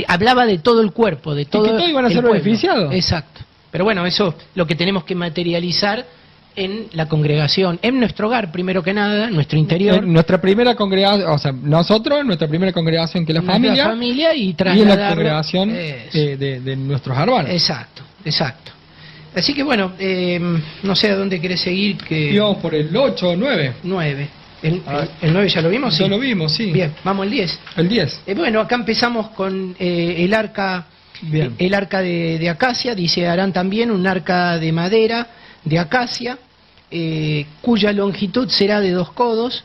hablaba de todo el cuerpo, de todo que todos iban a el ser pueblo. beneficiados. Exacto. Pero bueno, eso lo que tenemos que materializar en la congregación, en nuestro hogar, primero que nada, en nuestro interior. En nuestra primera congregación, o sea, nosotros, en nuestra primera congregación que es la nuestra familia, y y en trasladarlo. la congregación de nuestros hermanos. Exacto, exacto. Así que bueno, no sé a dónde querés seguir. Íbamos por el 8 o 9. 9. ¿El 9 ya lo vimos? Ya lo vimos, sí. Bien, vamos al 10. El 10. Bueno, acá empezamos con el arca. Bien. El arca de acacia, dice, harán también un arca de madera de acacia, cuya longitud será de 2 codos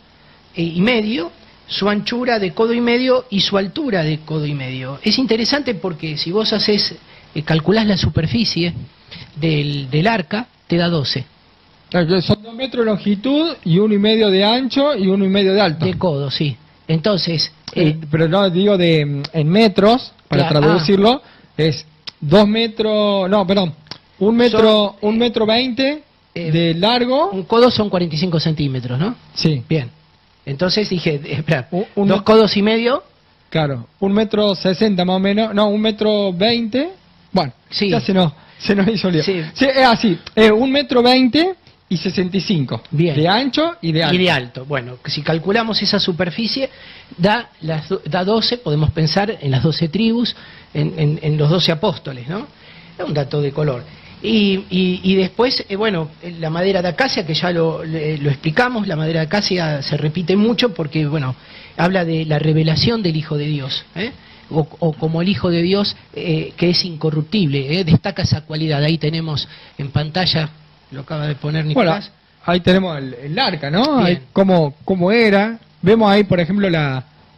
y medio, su anchura de codo y medio y su altura de codo y medio. Es interesante porque si vos haces calculás la superficie del arca, te da 12. Claro, son 2 metros de longitud y 1,5 de ancho y 1,5 de alto. De codo, sí. Entonces... pero no, digo en metros, para traducirlo, es 2 metros... No, perdón. 1,20 m de largo. Un codo son 45 centímetros, ¿no? Sí. Bien. Entonces dije, espera, 2 codos y medio. Claro, 1,60 m más o menos. No, 1,20 m. Bueno, sí. Ya se nos hizo lío. Sí. Sí, es así, 1,20 m y 65. Bien. De ancho y de alto. Y de alto. Bueno, si calculamos esa superficie, da 12, podemos pensar en las 12 tribus, en los 12 apóstoles, ¿no? Es un dato de color. Y después, bueno, la madera de acacia, que ya lo explicamos, la madera de acacia se repite mucho porque, bueno, habla de la revelación del Hijo de Dios, o como el Hijo de Dios, que es incorruptible, destaca esa cualidad. Ahí tenemos en pantalla, lo acaba de poner Nicolás. Bueno, ahí tenemos el arca, ¿no? Ahí cómo era. Vemos ahí, por ejemplo,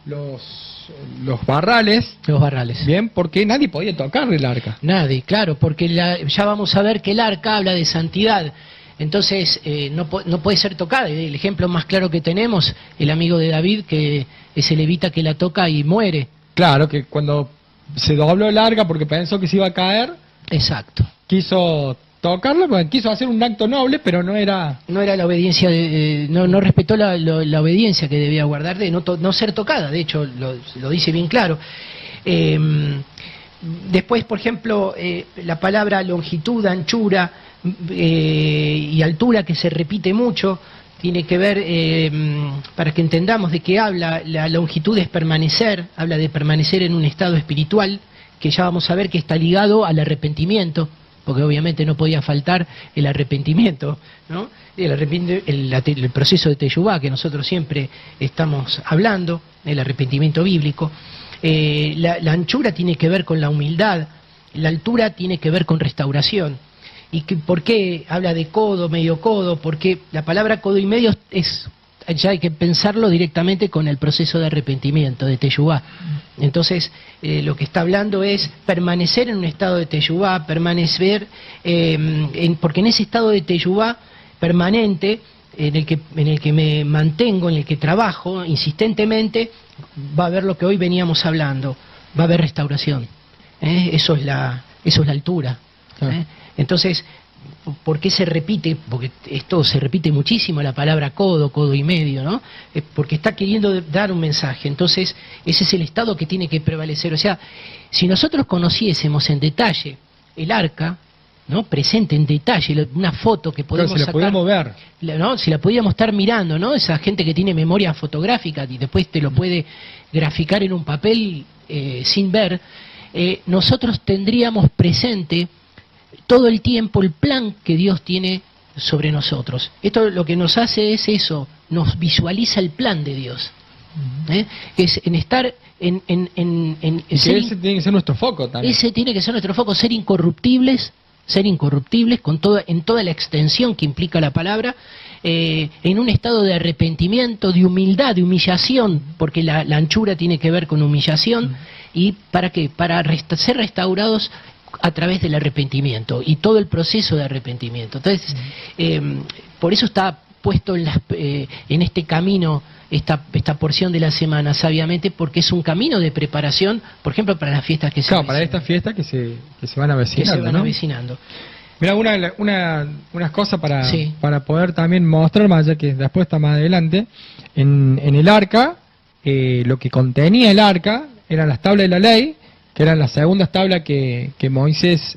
los barrales. Los barrales. Bien, porque nadie podía tocar el arca. Nadie, claro, porque ya vamos a ver que el arca habla de santidad. Entonces, no puede ser tocada. El ejemplo más claro que tenemos, el amigo de David, que es el levita que la toca y muere. Claro, que cuando se dobló el arca porque pensó que se iba a caer. Exacto. Quiso tocarlo, porque quiso hacer un acto noble, pero no era la obediencia, no respetó la obediencia que debía guardar de no ser tocada. De hecho, lo dice bien claro. Después, por ejemplo, la palabra longitud, anchura y altura, que se repite mucho, tiene que ver, para que entendamos de qué habla. La longitud es permanecer, habla de permanecer en un estado espiritual, que ya vamos a ver que está ligado al arrepentimiento, porque obviamente no podía faltar el arrepentimiento, ¿no? El proceso de teyubá, que nosotros siempre estamos hablando, el arrepentimiento bíblico. La anchura tiene que ver con la humildad, la altura tiene que ver con restauración. ¿Y por qué habla de codo, medio codo? Porque la palabra codo y medio ya hay que pensarlo directamente con el proceso de arrepentimiento, de teyubá. Entonces, lo que está hablando es permanecer en un estado de teyubá, permanecer, porque en ese estado de teyubá permanente, en el que me mantengo, en el que trabajo insistentemente, va a haber lo que hoy veníamos hablando, va a haber restauración. Eso es la altura. Entonces, ¿por qué se repite? Porque esto se repite muchísimo, la palabra codo, codo y medio, ¿no? Porque está queriendo dar un mensaje. Entonces, ese es el estado que tiene que prevalecer. O sea, si nosotros conociésemos en detalle el arca, ¿no? Presente en detalle, una foto que podemos sacar, podemos ver. ¿no? Si la podíamos estar mirando, ¿no? Esa gente que tiene memoria fotográfica y después te lo puede graficar en un papel sin ver, nosotros tendríamos presente todo el tiempo el plan que Dios tiene sobre nosotros. Esto lo que nos hace es eso, nos visualiza el plan de Dios. Es en estar ese tiene que ser nuestro foco también. Ese tiene que ser nuestro foco, ser incorruptibles en toda la extensión que implica la palabra, en un estado de arrepentimiento, de humildad, de humillación, porque la anchura tiene que ver con humillación. ¿Y para qué? Para ser restaurados a través del arrepentimiento y todo el proceso de arrepentimiento. Entonces, por eso está puesto en este camino esta porción de la semana, sabiamente, porque es un camino de preparación, por ejemplo, para las fiestas que se avecinan. Para estas fiestas que se van avecinando. Avecinando. Mira, unas cosas para poder también mostrar más, ya que después está más adelante, en el arca, lo que contenía el arca eran las tablas de la ley, que eran las segundas tablas que Moisés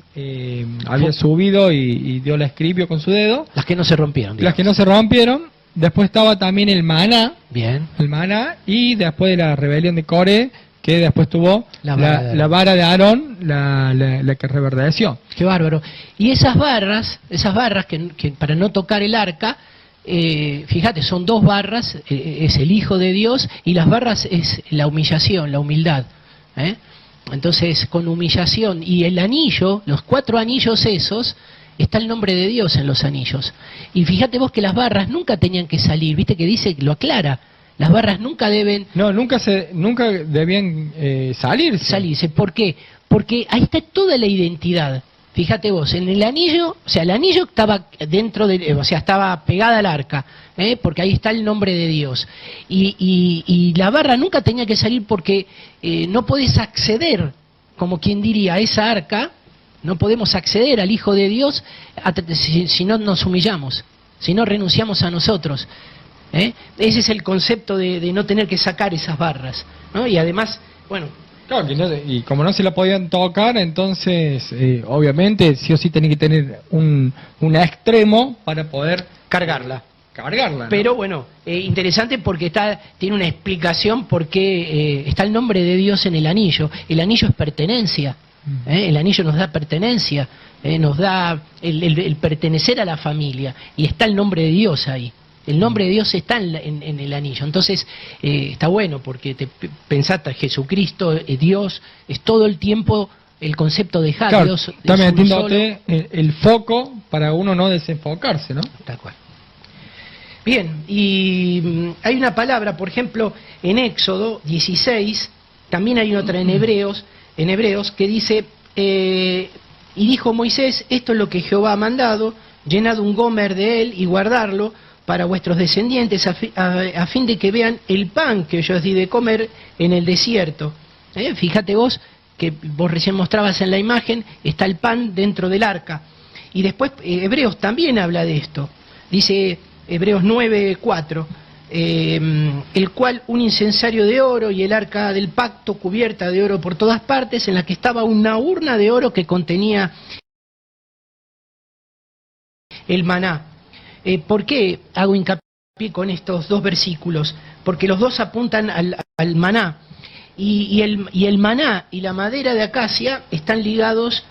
había subido y Dios la escribió con su dedo. Las que no se rompieron. Las que no se rompieron. Después estaba también el maná. Bien. El maná, y después de la rebelión de Coré, que después tuvo la vara de Aarón, la que reverdeció. Qué bárbaro. Y esas barras que para no tocar el arca, fíjate, son 2 barras, es el Hijo de Dios, y las barras es la humillación, la humildad. Entonces, con humillación y el anillo, los 4 anillos esos, está el nombre de Dios en los anillos. Y fíjate vos que las barras nunca tenían que salir, viste que dice, lo aclara, las barras nunca deben... No, nunca debían salirse. ¿Por qué? porque ahí está toda la identidad. Fíjate vos, en el anillo, o sea, el anillo estaba dentro de, o sea, estaba pegada al arca, porque ahí está el nombre de Dios. Y la barra nunca tenía que salir porque no podés acceder, como quien diría, a esa arca, no podemos acceder al Hijo de Dios si no nos humillamos, si no renunciamos a nosotros. Ese es el concepto de no tener que sacar esas barras, ¿no? Y además, bueno... Claro, y como no se la podían tocar, entonces, obviamente, sí o sí tenía que tener un extremo para poder cargarla. ¿no? Pero bueno, interesante porque tiene una explicación por qué está el nombre de Dios en el anillo. El anillo es pertenencia. El anillo nos da pertenencia, nos da el pertenecer a la familia. Y está el nombre de Dios ahí. El nombre de Dios está en el anillo. Entonces, está bueno porque pensaste, Jesucristo, Dios, es todo el tiempo el concepto de claro, Dios. Está metiéndote el foco para uno no desenfocarse, ¿no? Tal cual. Bien, y hay una palabra, por ejemplo, en Éxodo 16, también hay otra en Hebreos que dice, y dijo Moisés, esto es lo que Jehová ha mandado, llenad un gomer de él y guardarlo para vuestros descendientes, a fin de que vean el pan que yo os di de comer en el desierto. Fíjate vos, que vos recién mostrabas en la imagen, está el pan dentro del arca. Y después Hebreos también habla de esto. Dice Hebreos 9:4, el cual un incensario de oro y el arca del pacto cubierta de oro por todas partes, en la que estaba una urna de oro que contenía el maná. ¿Por qué hago hincapié con estos dos versículos? Porque los dos apuntan al maná. Y el maná y la madera de acacia están ligados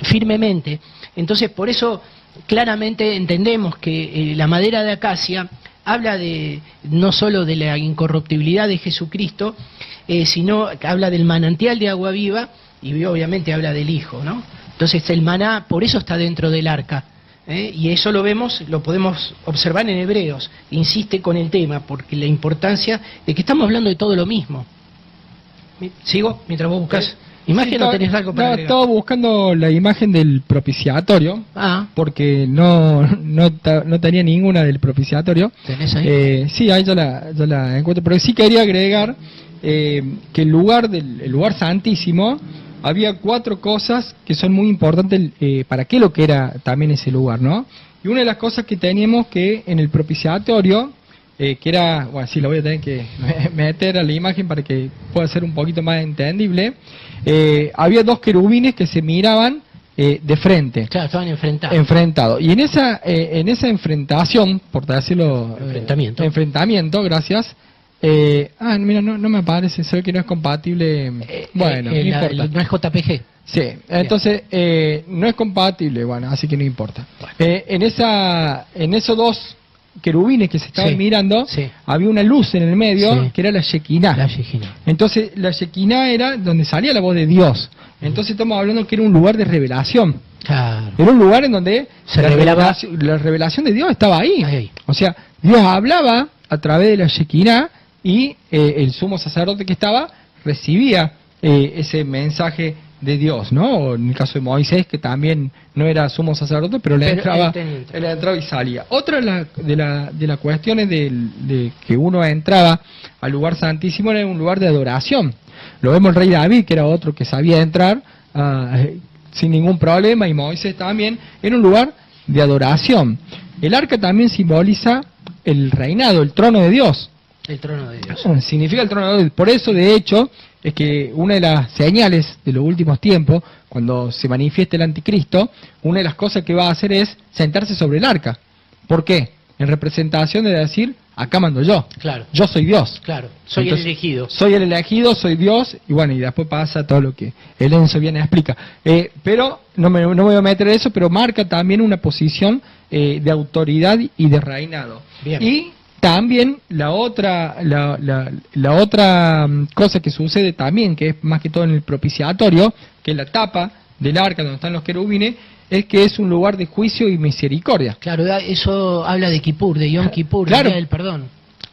firmemente. Entonces, por eso claramente entendemos que la madera de acacia habla no solo de la incorruptibilidad de Jesucristo, sino que habla del manantial de agua viva y obviamente habla del Hijo, ¿no? Entonces el maná, por eso está dentro del arca. Y eso lo podemos observar en Hebreos, insiste con el tema, porque la importancia de que estamos hablando de todo lo mismo. ¿Sigo? Mientras vos buscas imagen, ¿o tenés algo para agregar? Estaba buscando la imagen del propiciatorio, porque no tenía ninguna del propiciatorio. ¿Tenés ahí? Sí, ahí yo la encuentro, pero sí quería agregar que el lugar santísimo, había 4 cosas que son muy importantes para qué lo que era también ese lugar, ¿no? Y una de las cosas que teníamos que en el propiciatorio, que era, bueno, sí, lo voy a tener que meter a la imagen para que pueda ser un poquito más entendible, había 2 querubines que se miraban de frente. Claro, estaban enfrentados. Y en esa enfrentación, por decirlo... Enfrentamiento, gracias. Mira, no me aparece, se ve que no es compatible. Bueno, no importa. No es JPG. Sí, entonces no es compatible, bueno, así que no importa. En esos 2 querubines que se estaban mirando, había una luz en el medio, que era la Shekinah. Entonces la Shekinah era donde salía la voz de Dios. Entonces estamos hablando que era un lugar de revelación. Claro. Era un lugar en donde la revelación de Dios estaba ahí. O sea, Dios hablaba a través de la Shekinah y el sumo sacerdote que estaba recibía ese mensaje de Dios, ¿no? O en el caso de Moisés, que también no era sumo sacerdote, pero él entraba y salía. Otra de las cuestiones de que uno entraba al lugar santísimo era un lugar de adoración. Lo vemos el rey David, que era otro que sabía entrar sin ningún problema, y Moisés también. Era un lugar de adoración. El arca también simboliza el reinado, el trono de Dios. El trono de Dios. Significa el trono de Dios. Por eso, de hecho, es que una de las señales de los últimos tiempos, cuando se manifieste el anticristo, una de las cosas que va a hacer es sentarse sobre el arca. ¿Por qué? En representación de decir, acá mando yo. Claro. Yo soy Dios. Claro. Soy el elegido. Soy el elegido, soy Dios, y bueno, y después pasa todo lo que el Enzo viene a explicar. Pero no me voy a meter en eso, pero marca también una posición de autoridad y de reinado. Bien. Y también la otra cosa que sucede también, que es más que todo en el propiciatorio, que es la tapa del arca donde están los querubines, es que es un lugar de juicio y misericordia. Claro, eso habla de Kippur, de Yom Kippur, claro, el día del perdón.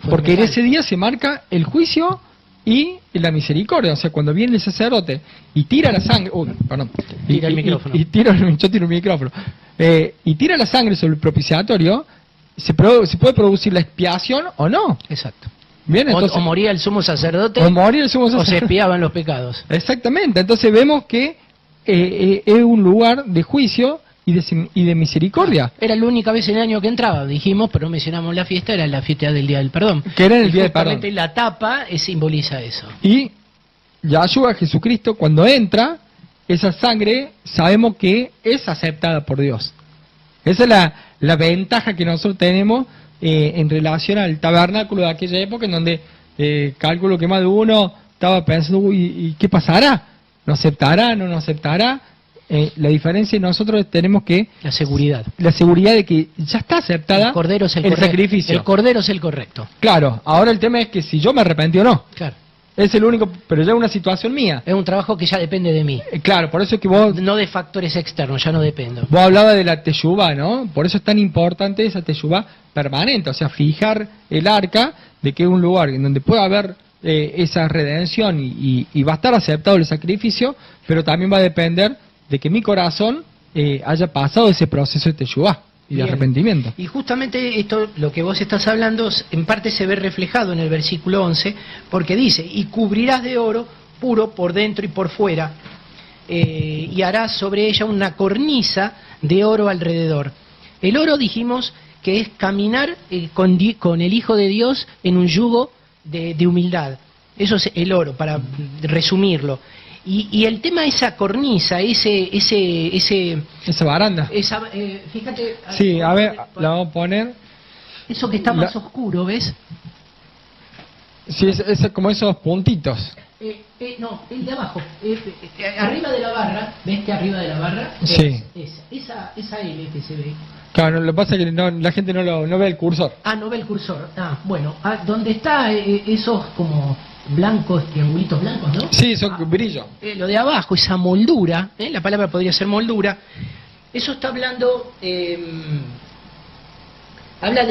Porque en ese día se marca el juicio y la misericordia. O sea, cuando viene el sacerdote y tira la sangre, tira el micrófono. yo tiro el micrófono, y tira la sangre sobre el propiciatorio, se puede producir la expiación o no. Exacto. Bien, entonces, o moría el sumo sacerdote, o se expiaban los pecados. Exactamente, entonces vemos que es un lugar de juicio y de misericordia. Era la única vez en el año que entraba, dijimos, pero no mencionamos la fiesta, era la fiesta del Día del Perdón. Que era el Día del Perdón. Justamente la tapa simboliza eso. Y Yahshua, Jesucristo, cuando entra, esa sangre sabemos que es aceptada por Dios. Esa es la ventaja que nosotros tenemos en relación al tabernáculo de aquella época, en donde calculo que más de uno estaba pensando, uy, ¿y qué pasará? ¿No aceptará? ¿No nos aceptará? La diferencia nosotros tenemos que... La seguridad de que ya está aceptada el cordero es el sacrificio. El cordero es el correcto. Claro, ahora el tema es que si yo me arrepentí o no. Claro. Es el único, pero ya es una situación mía. Es un trabajo que ya depende de mí. Claro, por eso es que vos... No de factores externos, ya no dependo. Vos hablabas de la teshuvá, ¿no? Por eso es tan importante esa teshuvá permanente, o sea, fijar el arca de que es un lugar en donde pueda haber esa redención y va a estar aceptado el sacrificio, pero también va a depender de que mi corazón haya pasado ese proceso de teshuvá y de arrepentimiento. Y justamente esto, lo que vos estás hablando, en parte se ve reflejado en el versículo 11, porque dice, y cubrirás de oro puro por dentro y por fuera, y harás sobre ella una cornisa de oro alrededor. El oro, dijimos, que es caminar con el Hijo de Dios en un yugo de humildad. Eso es el oro, para resumirlo. Y el tema de esa cornisa, esa baranda. Fíjate. Sí, a ver, la vamos a poner. Eso que está más oscuro, ¿ves? Sí, es como esos puntitos. No, el de abajo. Arriba de la barra, ¿ves que arriba de la barra? Sí. Esa L que se ve. Claro, lo que pasa es que la gente no ve el cursor. No ve el cursor. Bueno, donde está esos como blancos, triangulitos blancos, ¿no? Sí, son brillo. Lo de abajo, esa moldura, la palabra podría ser moldura, eso está hablando, habla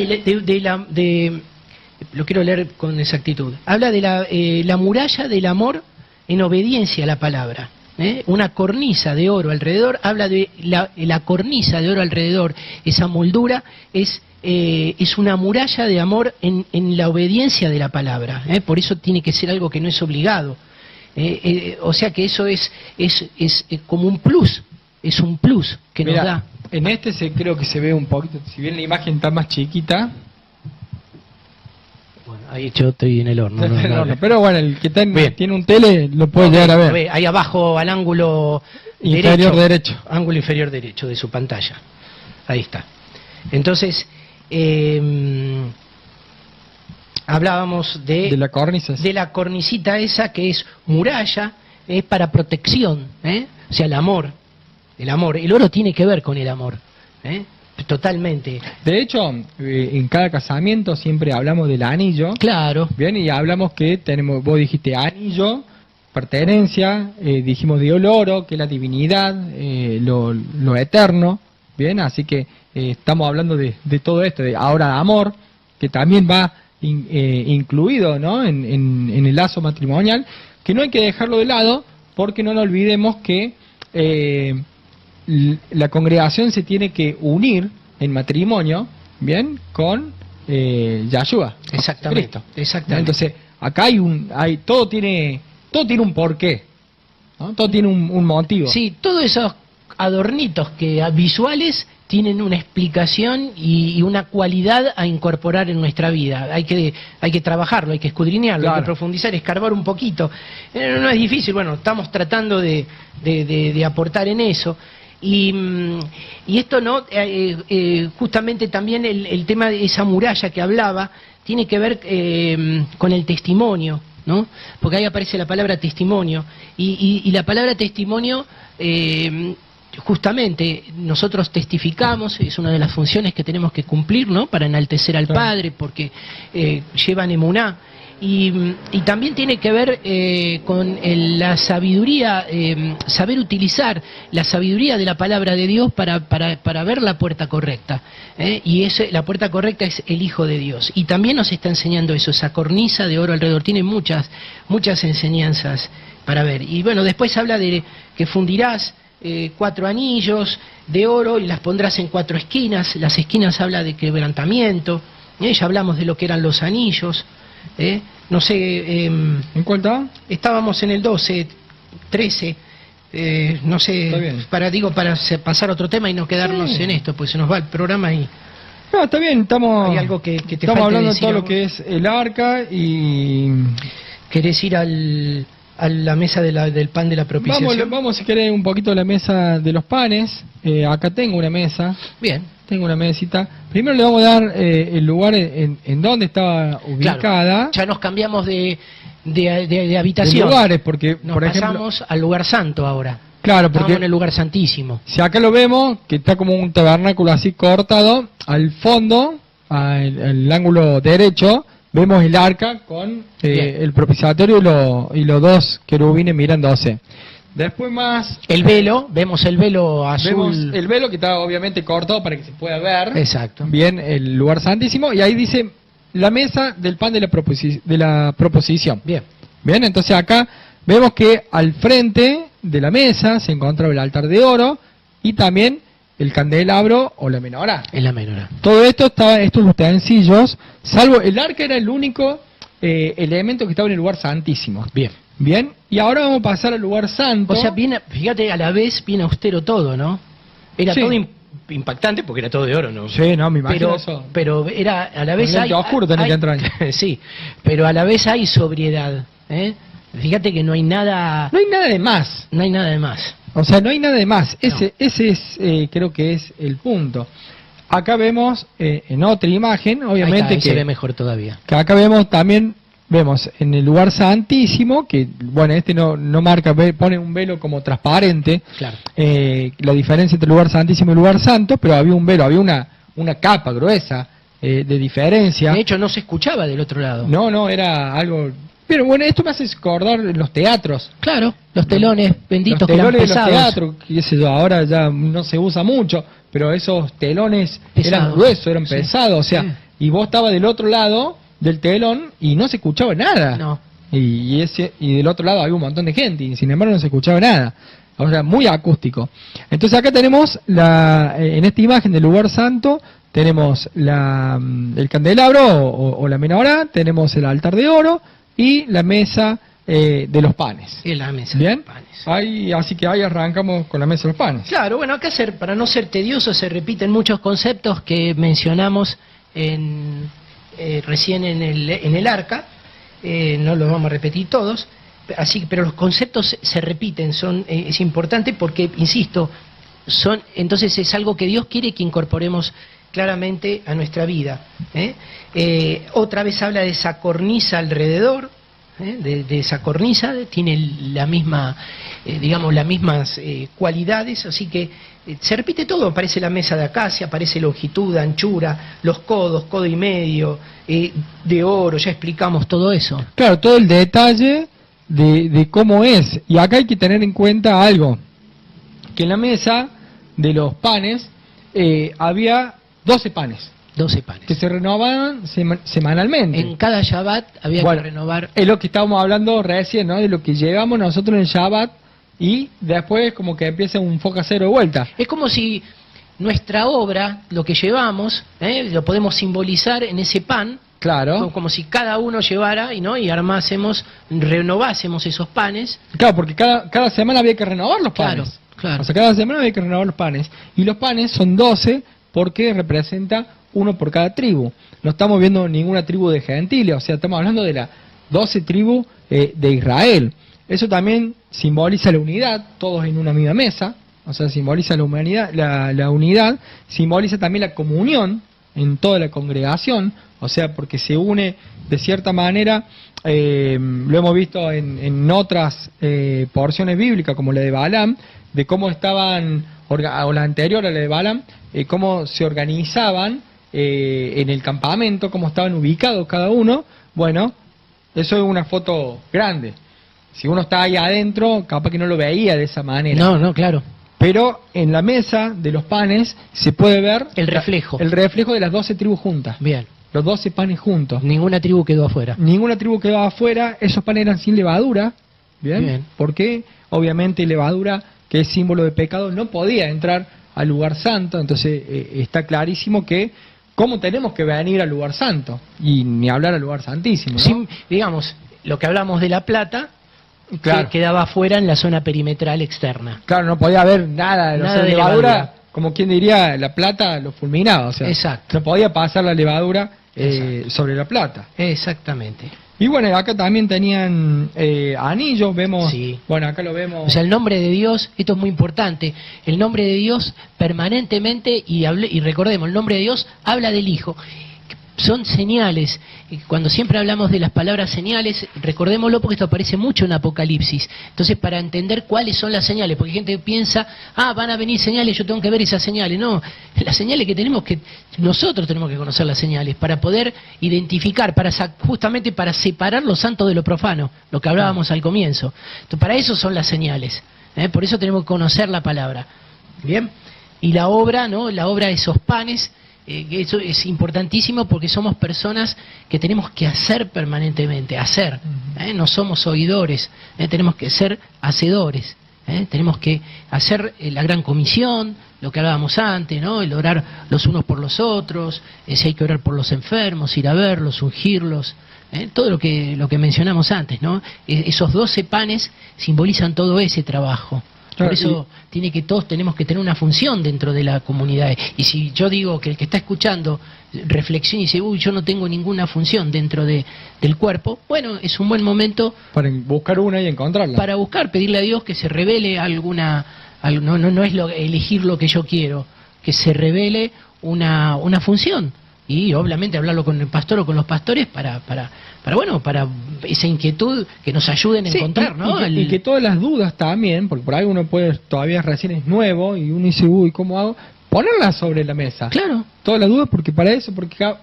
lo quiero leer con exactitud, habla de la muralla del amor en obediencia a la palabra. Una cornisa de oro alrededor, habla de la cornisa de oro alrededor, esa moldura es una muralla de amor en la obediencia de la palabra, por eso tiene que ser algo que no es obligado, o sea que eso es como un plus, es un plus que nos da. En creo que se ve un poquito, si bien la imagen está más chiquita. Bueno, ahí yo estoy en el horno. Pero bueno, el que tiene un tele lo puede llegar a ver. Ahí abajo al ángulo inferior derecho. Ángulo inferior derecho de su pantalla. Ahí está. Entonces, hablábamos de la cornisa. De la cornicita esa que es muralla, es para protección, o sea, el amor. El oro tiene que ver con el amor, totalmente. De hecho, en cada casamiento siempre hablamos del anillo. Claro. Bien, y hablamos que tenemos, vos dijiste anillo, pertenencia, dijimos de oro, que es la divinidad, lo eterno. Bien, así que estamos hablando de todo esto, ahora de amor, que también va incluido, ¿no? en el lazo matrimonial, que no hay que dejarlo de lado, porque no nos olvidemos que la congregación se tiene que unir en matrimonio, bien, con Yahshua. Exactamente. Entonces, acá todo tiene un porqué, ¿no? Todo tiene un motivo. Sí, todos esos adornitos visuales tienen una explicación y una cualidad a incorporar en nuestra vida. Hay que trabajarlo, hay que escudriñarlo, claro. Hay que profundizar, escarbar un poquito. No es difícil, bueno, estamos tratando de aportar en eso. Y esto no, justamente también el tema de esa muralla que hablaba, tiene que ver con el testimonio, ¿no? Porque ahí aparece la palabra testimonio, y la palabra testimonio, justamente nosotros testificamos, es una de las funciones que tenemos que cumplir, ¿no? Para enaltecer al Padre, porque llevan emuná, Y también tiene que ver con la sabiduría, saber utilizar la sabiduría de la palabra de Dios para ver la puerta correcta. Y la puerta correcta es el Hijo de Dios. Y también nos está enseñando eso, esa cornisa de oro alrededor. Tiene muchas enseñanzas para ver. Y bueno, después habla de que fundirás 4 anillos de oro y las pondrás en 4 esquinas. Las esquinas habla de quebrantamiento. Ya hablamos de lo que eran los anillos. No sé, ¿en cuál está? Estábamos en el 12, 13, no sé, para pasar a otro tema y no quedarnos en esto, pues se nos va el programa y... No, está bien, hay algo que te estamos hablando de todo lo vos? que es el arca y... ¿Querés ir a la mesa del pan de la propiciación? Vamos si querés un poquito a la mesa de los panes. Acá tengo una mesa. Bien. Tengo una mesita. Primero le vamos a dar el lugar en donde estaba ubicada. Claro, ya nos cambiamos de habitación. De lugares, porque nos por ejemplo, pasamos al lugar santo ahora. Claro, porque estamos en el lugar santísimo. Si acá lo vemos, que está como un tabernáculo así cortado, al fondo, al ángulo derecho, vemos el arca con el propiciatorio y los 2 querubines mirándose. Después más... vemos el velo azul. Vemos el velo que está obviamente cortado para que se pueda ver. Exacto. Bien, el lugar santísimo. Y ahí dice la mesa del pan de la proposición. Bien. Bien, entonces acá vemos que al frente de la mesa se encontraba el altar de oro y también el candelabro o la menorá. Es la menorá. Todo esto estaba, estos utensilios, salvo el arca era el único elemento que estaba en el lugar santísimo. Bien. Bien, y ahora vamos a pasar al lugar santo. O sea, fíjate, a la vez bien austero todo, ¿no? Era todo impactante porque era todo de oro, ¿no? Sí, no, me imagino eso. Pero era a la vez hay... oscuro tenés que entrar. Sí, pero a la vez hay sobriedad, Fíjate que no hay nada... No hay nada de más. No hay nada de más. O sea, no hay nada de más. Ese es, creo que es el punto. Acá vemos, en otra imagen, obviamente ahí se ve mejor todavía. Que acá vemos también... Vemos en el lugar santísimo, que bueno, no marca, pone un velo como transparente, claro. La diferencia entre el lugar santísimo y el lugar santo, pero había un velo, había una capa gruesa de diferencia. De hecho no se escuchaba del otro lado. No, era algo... Pero bueno, esto me hace acordar los teatros. Claro, los telones benditos que eran pesados. Los teatros, qué sé yo, ahora ya no se usa mucho, pero esos telones eran gruesos, eran pesados, o sea, y vos estabas del otro lado del telón y no se escuchaba nada. No. Y del otro lado había un montón de gente y sin embargo no se escuchaba nada. O sea, muy acústico. Entonces acá tenemos en esta imagen del lugar santo tenemos el candelabro o la menorá, tenemos el altar de oro y la mesa de los panes. Y la mesa ¿Bien? de los panes. Así que ahí arrancamos con la mesa de los panes. Claro, bueno, acá para no ser tedioso se repiten muchos conceptos que mencionamos recién en el arca, no los vamos a repetir todos, pero los conceptos se repiten, es importante porque, insisto, entonces es algo que Dios quiere que incorporemos claramente a nuestra vida. Otra vez habla de esa cornisa alrededor, de esa cornisa, tiene la misma, digamos, las mismas cualidades, así que se repite todo, aparece la mesa de acacia, aparece longitud, anchura, los codos, codo y medio, de oro, ya explicamos todo eso. Claro, todo el detalle de cómo es, y acá hay que tener en cuenta algo, que en la mesa de los panes había 12 panes. 12 panes. Que se renovaban semanalmente. En cada Shabbat había que renovar. Es lo que estábamos hablando recién, ¿no? De lo que llevamos nosotros en el Shabbat y después como que empieza un foco cero de vuelta. Es como si nuestra obra, lo que llevamos, lo podemos simbolizar en ese pan. Claro. Como si cada uno llevara y armásemos, renovásemos esos panes. Claro, porque cada semana había que renovar los panes. Claro. O sea, cada semana había que renovar los panes. Y los panes son 12 porque representa uno por cada tribu. No estamos viendo ninguna tribu de gentiles, o sea, estamos hablando de las 12 tribus de Israel. Eso también simboliza la unidad, todos en una misma mesa, o sea, simboliza la humanidad, la unidad, simboliza también la comunión en toda la congregación, o sea, porque se une de cierta manera, lo hemos visto en otras porciones bíblicas, como la de Balaam, de cómo estaban, o la anterior a la de Balaam, cómo se organizaban en el campamento, cómo estaban ubicados cada uno. Bueno, Eso es una foto grande. Si uno está ahí adentro, capaz que no lo veía de esa manera. No, no, claro. Pero en la mesa de los panes se puede ver el reflejo. El reflejo de las 12 tribus juntas. Bien. Los 12 panes juntos. Ninguna tribu quedó afuera. Ninguna tribu quedó afuera. Esos panes eran sin levadura. Bien. Porque obviamente levadura, que es símbolo de pecado, no podía entrar al lugar santo. Entonces está clarísimo que cómo tenemos que venir al lugar santo. Y ni hablar al lugar santísimo, ¿no? Sin, digamos, lo que hablamos de la plata, claro, que quedaba afuera en la zona perimetral externa. Claro, no podía haber nada de la levadura. Como quien diría, la plata lo fulminaba. O sea, exacto, no podía pasar la levadura sobre la plata. Exactamente. Y bueno, acá también tenían anillos, vemos, sí. Bueno, acá lo vemos. O sea, el nombre de Dios, esto es muy importante, el nombre de Dios permanentemente, y recordemos, el nombre de Dios habla del Hijo. Son señales. Cuando siempre hablamos de las palabras señales, recordémoslo porque esto aparece mucho en Apocalipsis. Entonces, para entender cuáles son las señales, porque gente piensa, van a venir señales, yo tengo que ver esas señales. No, las señales que nosotros tenemos que conocer las señales para poder identificar, justamente para separar lo santo de lo profano, lo que hablábamos al comienzo. Entonces, para eso son las señales. Por eso tenemos que conocer la palabra. Bien. Y la obra, ¿no? La obra de esos panes. Eso es importantísimo porque somos personas que tenemos que hacer permanentemente, hacer, no somos oidores, tenemos que ser hacedores, tenemos que hacer la gran comisión, lo que hablábamos antes, ¿no? El orar los unos por los otros, si hay que orar por los enfermos, ir a verlos, ungirlos, todo lo que mencionamos antes, ¿no? Esos 12 panes simbolizan todo ese trabajo. Por eso todos tenemos que tener una función dentro de la comunidad. Y si yo digo que el que está escuchando reflexiona y dice, yo no tengo ninguna función dentro del cuerpo, bueno, es un buen momento para buscar una y encontrarla. Para pedirle a Dios que se revele alguna, no es elegir lo que yo quiero, que se revele una función. Y obviamente hablarlo con el pastor o con los pastores para esa inquietud que nos ayuden a encontrar, ¿no? Y que todas las dudas también, porque por ahí uno todavía recién es nuevo y uno dice, ¿cómo hago? Ponerlas sobre la mesa. Claro. Todas las dudas, porque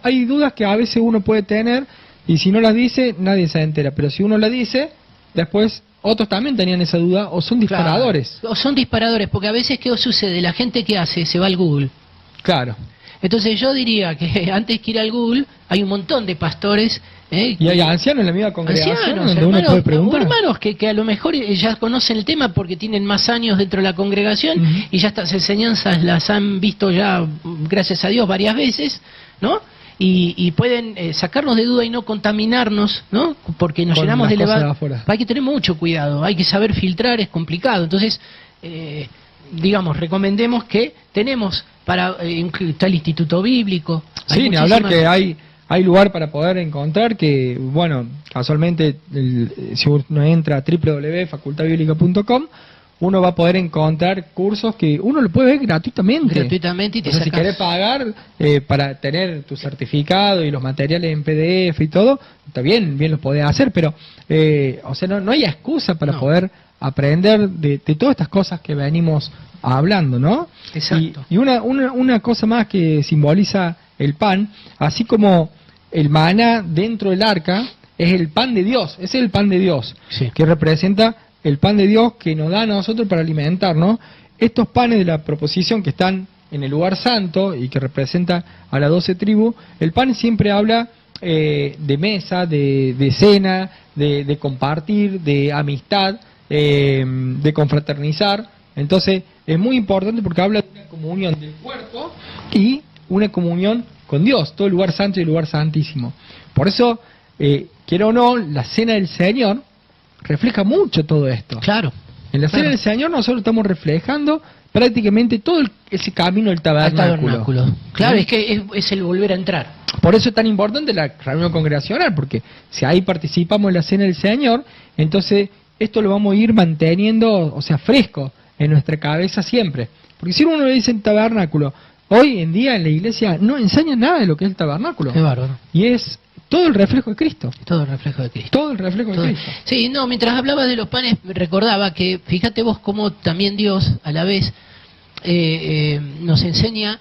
hay dudas que a veces uno puede tener y si no las dice, nadie se entera. Pero si uno las dice, después otros también tenían esa duda o son disparadores. Claro. O son disparadores, porque a veces, ¿qué sucede? La gente que hace se va al Google. Claro. Entonces yo diría que antes que ir al Google hay un montón de pastores y hay ancianos en la misma congregación donde hermanos, uno puede preguntar. Hermanos que a lo mejor ya conocen el tema porque tienen más años dentro de la congregación y ya estas enseñanzas las han visto ya, gracias a Dios, varias veces, ¿no? Y pueden sacarnos de duda y no contaminarnos, ¿no? Porque nos llenamos de levadura. Hay que tener mucho cuidado, hay que saber filtrar, es complicado. Entonces, digamos, recomendemos que tenemos está el Instituto Bíblico. Sí, ni hablar que hay lugar para poder encontrar que, bueno, casualmente, si uno entra a www.facultadbiblica.com, uno va a poder encontrar cursos que uno lo puede ver gratuitamente. Gratuitamente y te sacas. Si querés pagar para tener tu certificado y los materiales en PDF y todo, está bien los podés hacer, pero, o sea, no hay excusa para poder aprender de todas estas cosas que venimos hablando, ¿no? Exacto. Y una cosa más que simboliza el pan, así como el maná dentro del arca es el pan de Dios, es el pan de Dios, sí, que representa el pan de Dios que nos da a nosotros para alimentarnos. Estos panes de la proposición que están en el lugar santo y que representan a las 12 tribus, el pan siempre habla de mesa, de cena, de compartir, de amistad, de confraternizar. Entonces es muy importante porque habla de una comunión del cuerpo y una comunión con Dios, todo el lugar santo y el lugar santísimo. Por eso, quiera o no, la cena del Señor refleja mucho todo esto. Claro. En la cena del Señor nosotros estamos reflejando prácticamente todo ese camino del tabernáculo. Claro, es que es el volver a entrar. Por eso es tan importante la reunión congregacional, porque si ahí participamos en la cena del Señor, entonces esto lo vamos a ir manteniendo, o sea, fresco en nuestra cabeza siempre. Porque si uno le dice el tabernáculo, hoy en día en la iglesia no enseña nada de lo que es el tabernáculo. Qué bárbaro. Y es todo el reflejo de Cristo. Todo el reflejo de Cristo. Todo el reflejo de Cristo. Sí, no, mientras hablabas de los panes, recordaba que, fíjate vos cómo también Dios, a la vez, nos enseña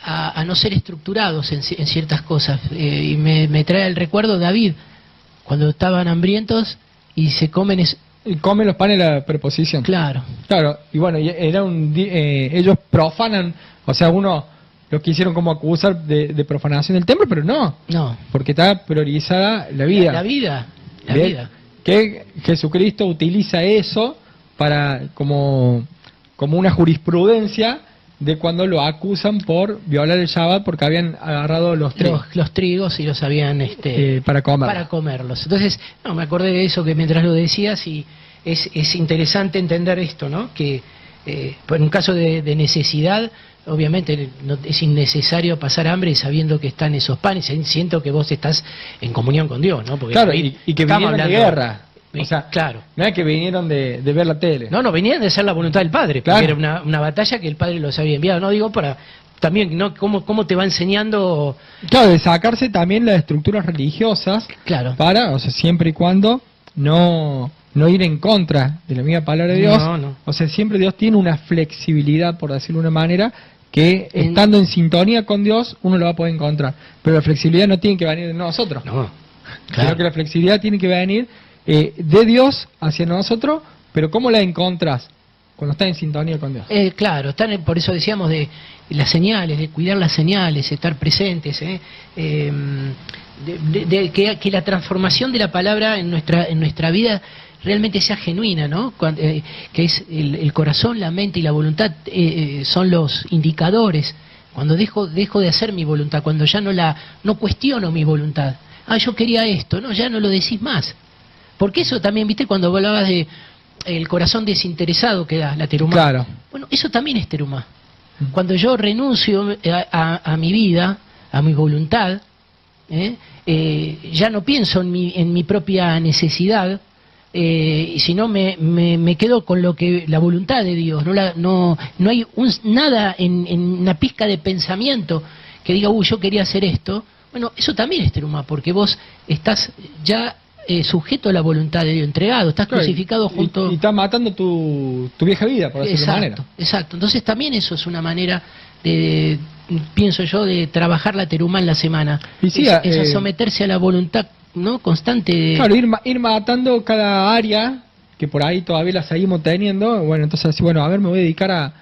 a no ser estructurados en ciertas cosas. Y me trae el recuerdo David, cuando estaban hambrientos y se comen... Y comen los panes la preposición. Claro. Claro, y bueno, era ellos profanan, o sea, uno lo quisieron como acusar de profanación del templo, pero no. No. Porque está priorizada la vida. La vida. Que Jesucristo utiliza eso para como una jurisprudencia de cuando lo acusan por violar el Shabbat porque habían agarrado los trigos y los habían para comerlos. Entonces, no, me acordé de eso que mientras lo decías, y es interesante entender esto, ¿no? Que en un caso de necesidad, obviamente no, es innecesario pasar hambre sabiendo que están esos panes. Siento que vos estás en comunión con Dios, ¿no? Porque claro, y que vinieron de guerra. O sea, claro. No es que vinieron de ver la tele. No, venían de hacer la voluntad del Padre, porque era una batalla que el Padre los había enviado. No digo para también, ¿no? ¿Cómo te va enseñando? Claro, de sacarse también las estructuras religiosas. Claro. O sea, siempre y cuando no ir en contra de la misma palabra de Dios. No. O sea, siempre Dios tiene una flexibilidad, por decirlo de una manera, que estando en sintonía con Dios, uno lo va a poder encontrar. Pero la flexibilidad no tiene que venir de nosotros. No. Claro. Sino que la flexibilidad tiene que venir de Dios hacia nosotros, pero ¿cómo la encontrás? Cuando estás en sintonía con Dios. Claro, por eso decíamos de las señales, de cuidar las señales, estar presentes, que la transformación de la palabra en nuestra vida realmente sea genuina, ¿no? Que es el corazón, la mente y la voluntad son los indicadores. Cuando dejo de hacer mi voluntad, cuando ya no cuestiono mi voluntad. Yo quería esto, no, ya no lo decís más. Porque eso también, viste, cuando hablabas de el corazón desinteresado que da la terumá. Claro. Bueno, eso también es terumá. Cuando yo renuncio a mi vida, a mi voluntad, ya no pienso en mi propia necesidad, sino me quedo con lo que la voluntad de Dios. No hay nada en una pizca de pensamiento que diga, yo quería hacer esto. Bueno, eso también es terumá, porque vos estás ya sujeto a la voluntad de Dios, entregado, estás crucificado junto... Y estás matando tu vieja vida, por decirlo de manera. Exacto. Entonces también eso es una manera de, pienso yo, de trabajar la terumá en la semana. Y sí, es someterse a la voluntad, ¿no? Constante de... Claro, ir matando cada área que por ahí todavía la seguimos teniendo. Bueno, entonces así, a ver, me voy a dedicar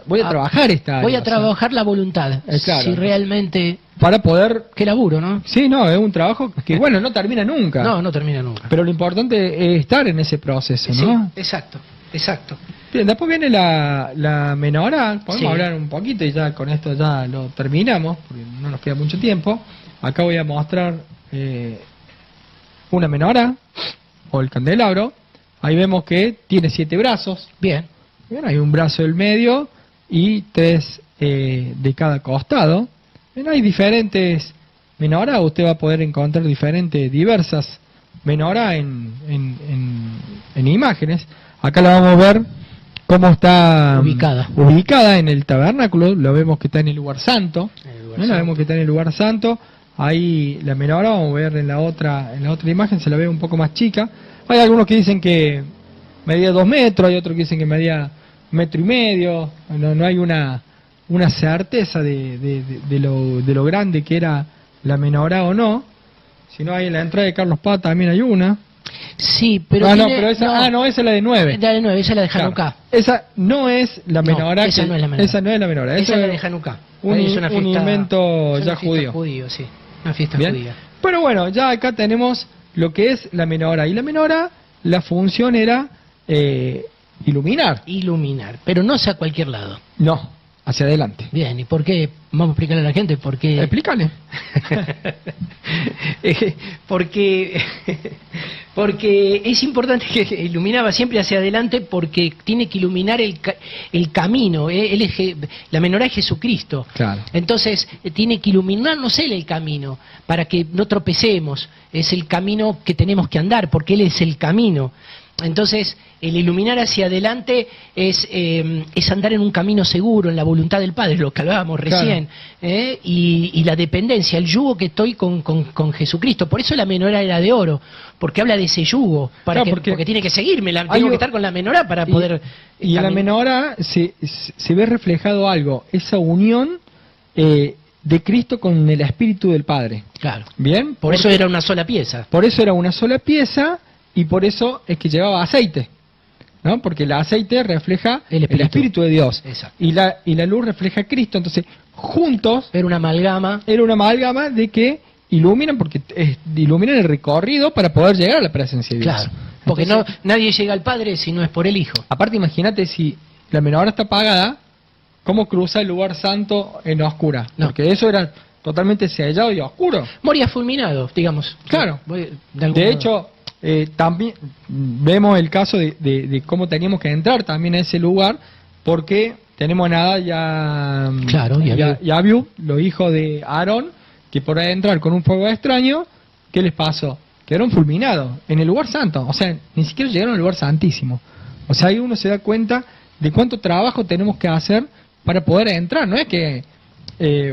voy a trabajar esta área. Voy a trabajar la voluntad. Claro. Si realmente... Para poder... Qué laburo, ¿no? Sí, no, es un trabajo que, no termina nunca. No termina nunca. Pero lo importante es estar en ese proceso, ¿no? Sí, exacto. Bien, después viene la menorá. Podemos hablar un poquito y ya con esto ya lo terminamos, porque no nos queda mucho tiempo. Acá voy a mostrar una menorá, o el candelabro. Ahí vemos que tiene 7 brazos. Bien, hay un brazo del medio y 3 de cada costado. Bien, hay diferentes menorá, usted va a poder encontrar diversas menorá en imágenes. Acá la vamos a ver cómo está ubicada en el tabernáculo. Lo vemos que está en el lugar santo. La vemos que está en el lugar santo. Ahí la menorá, vamos a ver en la otra imagen, se la ve un poco más chica. Hay algunos que dicen que medía 2 metros, hay otros que dicen que medía 1,5 metros. No hay una certeza de lo grande que era la menorá o no. Si no, hay en la entrada de Carlos Paz también hay una. Sí, pero esa es la de 9. La de 9, esa es la de Hanukkah. Claro. Esa no es la menorá. Esa no es la menorá. Esa no es la menorá. Esa es la de Hanukkah. Un invento ya judío. Sí, una fiesta judía. Pero bueno, ya acá tenemos lo que es la menorá. Y la menorá, la función era iluminar. Iluminar, pero no sea a cualquier lado. No, hacia adelante. Bien, ¿y por qué? Vamos a explicarle a la gente por qué. Explícale. Porque es importante que iluminaba siempre hacia adelante, porque tiene que iluminar el camino. La menorá es Jesucristo. Claro. Entonces tiene que iluminarnos Él el camino para que no tropecemos. Es el camino que tenemos que andar, porque Él es el camino. Entonces, el iluminar hacia adelante es andar en un camino seguro, en la voluntad del Padre, lo que hablábamos recién, y la dependencia, el yugo que estoy con Jesucristo. Por eso la menorá era de oro, porque habla de ese yugo, porque tiene que seguirme, tengo que estar con la menorá para poder... Y en la menorá se ve reflejado algo, esa unión de Cristo con el Espíritu del Padre. Claro. Bien. Por eso era una sola pieza. Por eso era una sola pieza y por eso es que llevaba aceite, ¿no? Porque el aceite refleja el Espíritu de Dios. Exacto. Y la luz refleja a Cristo. Entonces, juntos... Era una amalgama. Era una amalgama de que iluminan, porque iluminan el recorrido para poder llegar a la presencia de Dios. Claro. Porque entonces, nadie llega al Padre si no es por el Hijo. Aparte, imagínate si la menorá está apagada, ¿cómo cruza el lugar santo en oscura? No. Porque eso era totalmente sellado y oscuro. Moría fulminado, digamos. Claro. De hecho, también vemos el caso de cómo teníamos que entrar también a ese lugar, porque tenemos a Nadab y Abiú, los hijos de Aarón, que por entrar con un fuego extraño, ¿qué les pasó? Quedaron fulminados en el lugar santo. O sea, ni siquiera llegaron al lugar santísimo. O sea, ahí uno se da cuenta de cuánto trabajo tenemos que hacer para poder entrar. No es que,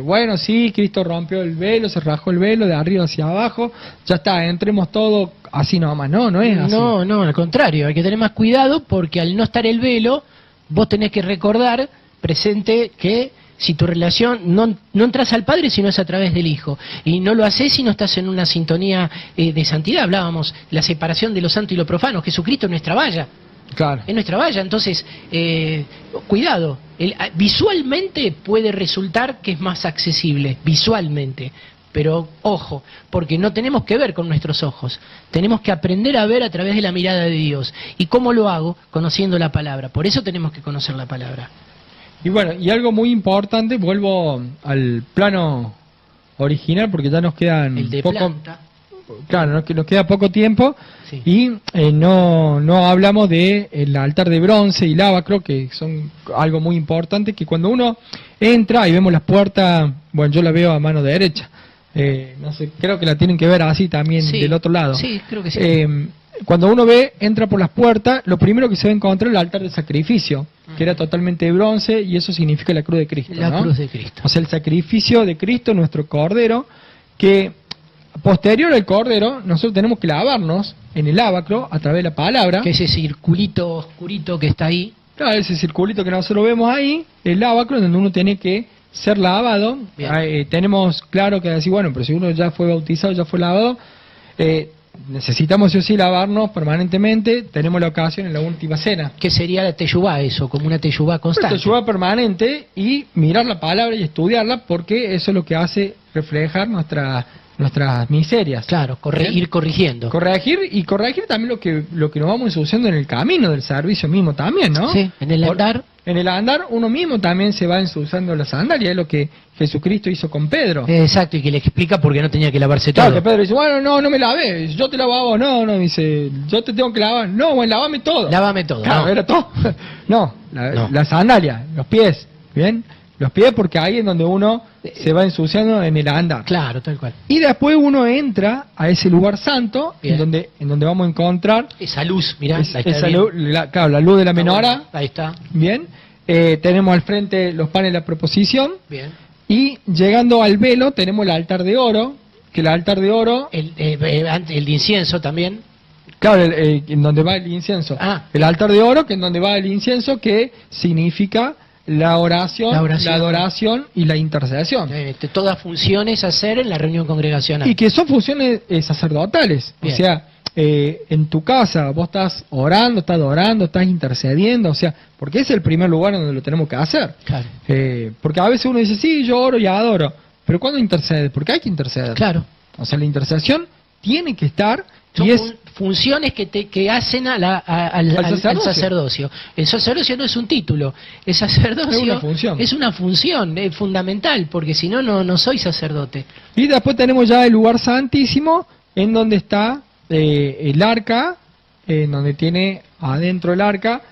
bueno, sí, Cristo rompió el velo, se rajó el velo de arriba hacia abajo, ya está, entremos todos así nomás. No, no es así. No, al contrario, hay que tener más cuidado porque al no estar el velo, vos tenés que recordar presente que si tu relación no entras al Padre si no es a través del Hijo, y no lo haces si no estás en una sintonía de santidad. Hablábamos la separación de lo santo y lo profano. Jesucristo es nuestra valla. Claro. Es nuestra valla. Entonces, cuidado, visualmente puede resultar que es más accesible, visualmente, pero ojo, porque no tenemos que ver con nuestros ojos, tenemos que aprender a ver a través de la mirada de Dios. ¿Y cómo lo hago? Conociendo la palabra. Por eso tenemos que conocer la palabra. Y bueno, y algo muy importante, vuelvo al plano original porque ya nos quedan el de planta. Claro, nos queda poco tiempo, sí. Y no hablamos de el altar de bronce y lavacro, que son algo muy importante, que cuando uno entra y vemos las puertas, bueno, yo la veo a mano derecha, no sé, creo que la tienen que ver así también, sí, del otro lado. Sí, creo que sí. Cuando uno entra por las puertas, lo primero que se va a encontrar es el altar de sacrificio, que era totalmente de bronce, y eso significa la cruz de Cristo. La cruz de Cristo. O sea, el sacrificio de Cristo, nuestro Cordero, que posterior al Cordero, nosotros tenemos que lavarnos en el lavacro a través de la palabra. Que ese circulito oscurito que está ahí. Claro, ese circulito que nosotros vemos ahí, el lavacro, donde uno tiene que ser lavado. Tenemos claro que decir, bueno, pero si uno ya fue bautizado, ya fue lavado, necesitamos sí o sí lavarnos permanentemente. Tenemos la ocasión en la última cena. ¿Qué sería la teyubá eso? Como una teyubá constante. Una teyubá permanente y mirar la palabra y estudiarla, porque eso es lo que hace reflejar nuestras miserias. Claro, ir corrigiendo. Corregir también lo que nos vamos ensuciando en el camino del servicio mismo también, ¿no? Sí, en el andar. En el andar uno mismo también se va ensuciando las sandalias, es lo que Jesucristo hizo con Pedro. Exacto, y que le explica por qué no tenía que lavarse todo. Claro, que Pedro dice, bueno, no me lavé, yo te lavo a vos. No, dice, yo te tengo que lavar. No, bueno, lávame todo. Lávame todo. Claro, no. era todo. No, la sandalia, los pies, ¿bien? Los pies, porque ahí es donde uno se va ensuciando en el andar. Claro, tal cual. Y después uno entra a ese lugar santo, en donde vamos a encontrar esa luz, mirá. Esa luz, claro, la luz de la menorá. Bueno, ahí está. Bien. Tenemos al frente los panes de la proposición. Bien. Y llegando al velo tenemos el altar de oro, que el altar de oro... El de incienso también. Claro, en donde va el incienso. El altar de oro, que en donde va el incienso, que significa la oración, la adoración y la intercesión. Todas funciones a hacer en la reunión congregacional. Y que son funciones sacerdotales. Bien. O sea, en tu casa vos estás orando, estás adorando, estás intercediendo, o sea, porque es el primer lugar donde lo tenemos que hacer. Claro. Porque a veces uno dice, sí, yo oro y adoro, pero ¿cuándo intercede? Porque hay que interceder. Claro. O sea, la intercesión tiene que estar. Son y es funciones que hacen al sacerdocio. El sacerdocio no es un título, el sacerdocio es una función fundamental, porque si no, no soy sacerdote. Y después tenemos ya el lugar santísimo, en donde está el arca, en donde tiene adentro el arca,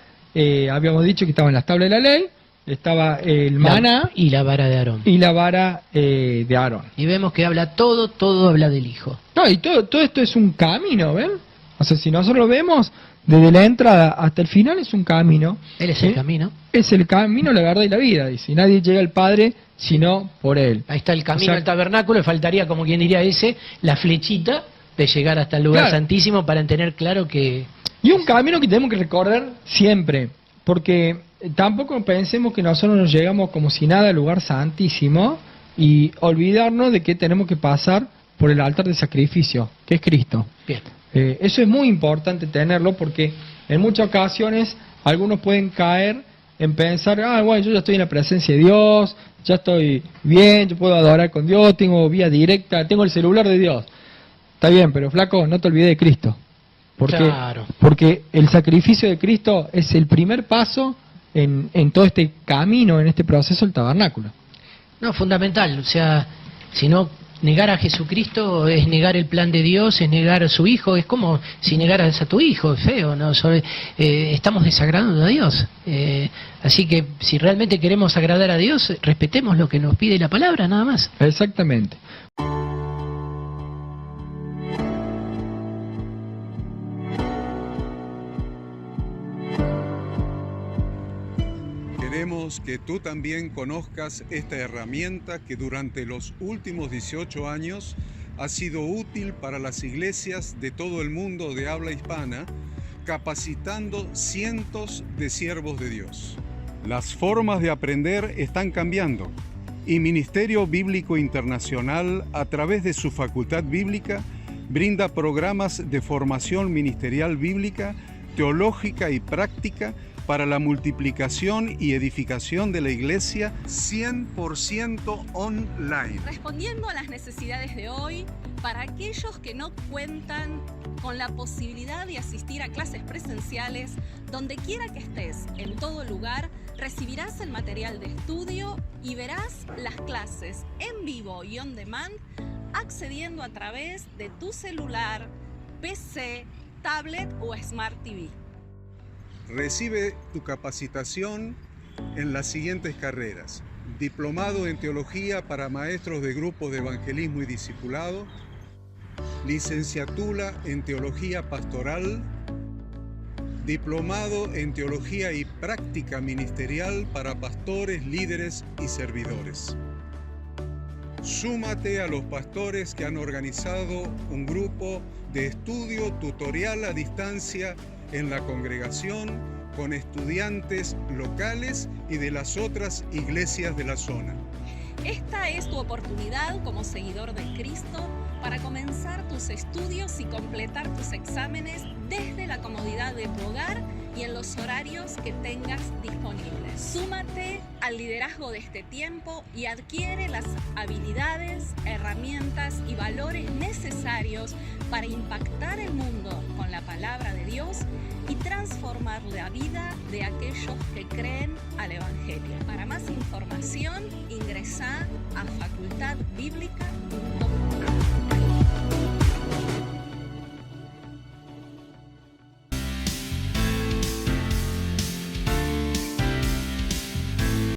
habíamos dicho que estaban las tablas de la ley, estaba el maná y la vara de Aarón. Y la vara de Aarón. Y vemos que habla todo habla del Hijo. No, y todo esto es un camino, ¿ven? O sea, si nosotros lo vemos, desde la entrada hasta el final es un camino. Él es el camino. Es el camino, la verdad y la vida, dice. Y nadie llega al Padre sino por Él. Ahí está el camino al tabernáculo, faltaría, como quien diría la flechita de llegar hasta el lugar santísimo para tener claro que... Y un camino que tenemos que recorrer siempre, porque tampoco pensemos que nosotros nos llegamos como si nada al lugar santísimo y olvidarnos de que tenemos que pasar por el altar de sacrificio, que es Cristo. Bien. Eso es muy importante tenerlo porque en muchas ocasiones algunos pueden caer en pensar, bueno, yo ya estoy en la presencia de Dios, ya estoy bien, yo puedo adorar con Dios, tengo vía directa, tengo el celular de Dios. Está bien, pero flaco, no te olvides de Cristo. Claro. Porque el sacrificio de Cristo es el primer paso en todo este camino, en este proceso del tabernáculo. No, fundamental. O sea, si no, negar a Jesucristo es negar el plan de Dios, es negar a su Hijo. Es como si negaras a tu Hijo, es feo, ¿no? Estamos desagradando a Dios. Así que si realmente queremos agradar a Dios, respetemos lo que nos pide la palabra, nada más. Exactamente. Queremos que tú también conozcas esta herramienta que durante los últimos 18 años ha sido útil para las iglesias de todo el mundo de habla hispana, capacitando cientos de siervos de Dios. Las formas de aprender están cambiando y Ministerio Bíblico Internacional, a través de su facultad bíblica, brinda programas de formación ministerial bíblica, teológica y práctica para la multiplicación y edificación de la iglesia 100% online. Respondiendo a las necesidades de hoy, para aquellos que no cuentan con la posibilidad de asistir a clases presenciales, donde quiera que estés, en todo lugar, recibirás el material de estudio y verás las clases en vivo y on demand, accediendo a través de tu celular, PC, tablet o Smart TV. Recibe tu capacitación en las siguientes carreras: diplomado en teología para maestros de grupos de evangelismo y discipulado, licenciatura en teología pastoral, diplomado en teología y práctica ministerial para pastores, líderes y servidores. Súmate a los pastores que han organizado un grupo de estudio tutorial a distancia en la congregación con estudiantes locales y de las otras iglesias de la zona. Esta es tu oportunidad como seguidor de Cristo para comenzar tus estudios y completar tus exámenes desde la comodidad de tu hogar y en los horarios que tengas disponibles. Súmate al liderazgo de este tiempo y adquiere las habilidades, herramientas y valores necesarios para impactar el mundo con la palabra de Dios y transformar la vida de aquellos que creen al Evangelio. Para más información, ingresá a facultadbiblica.com.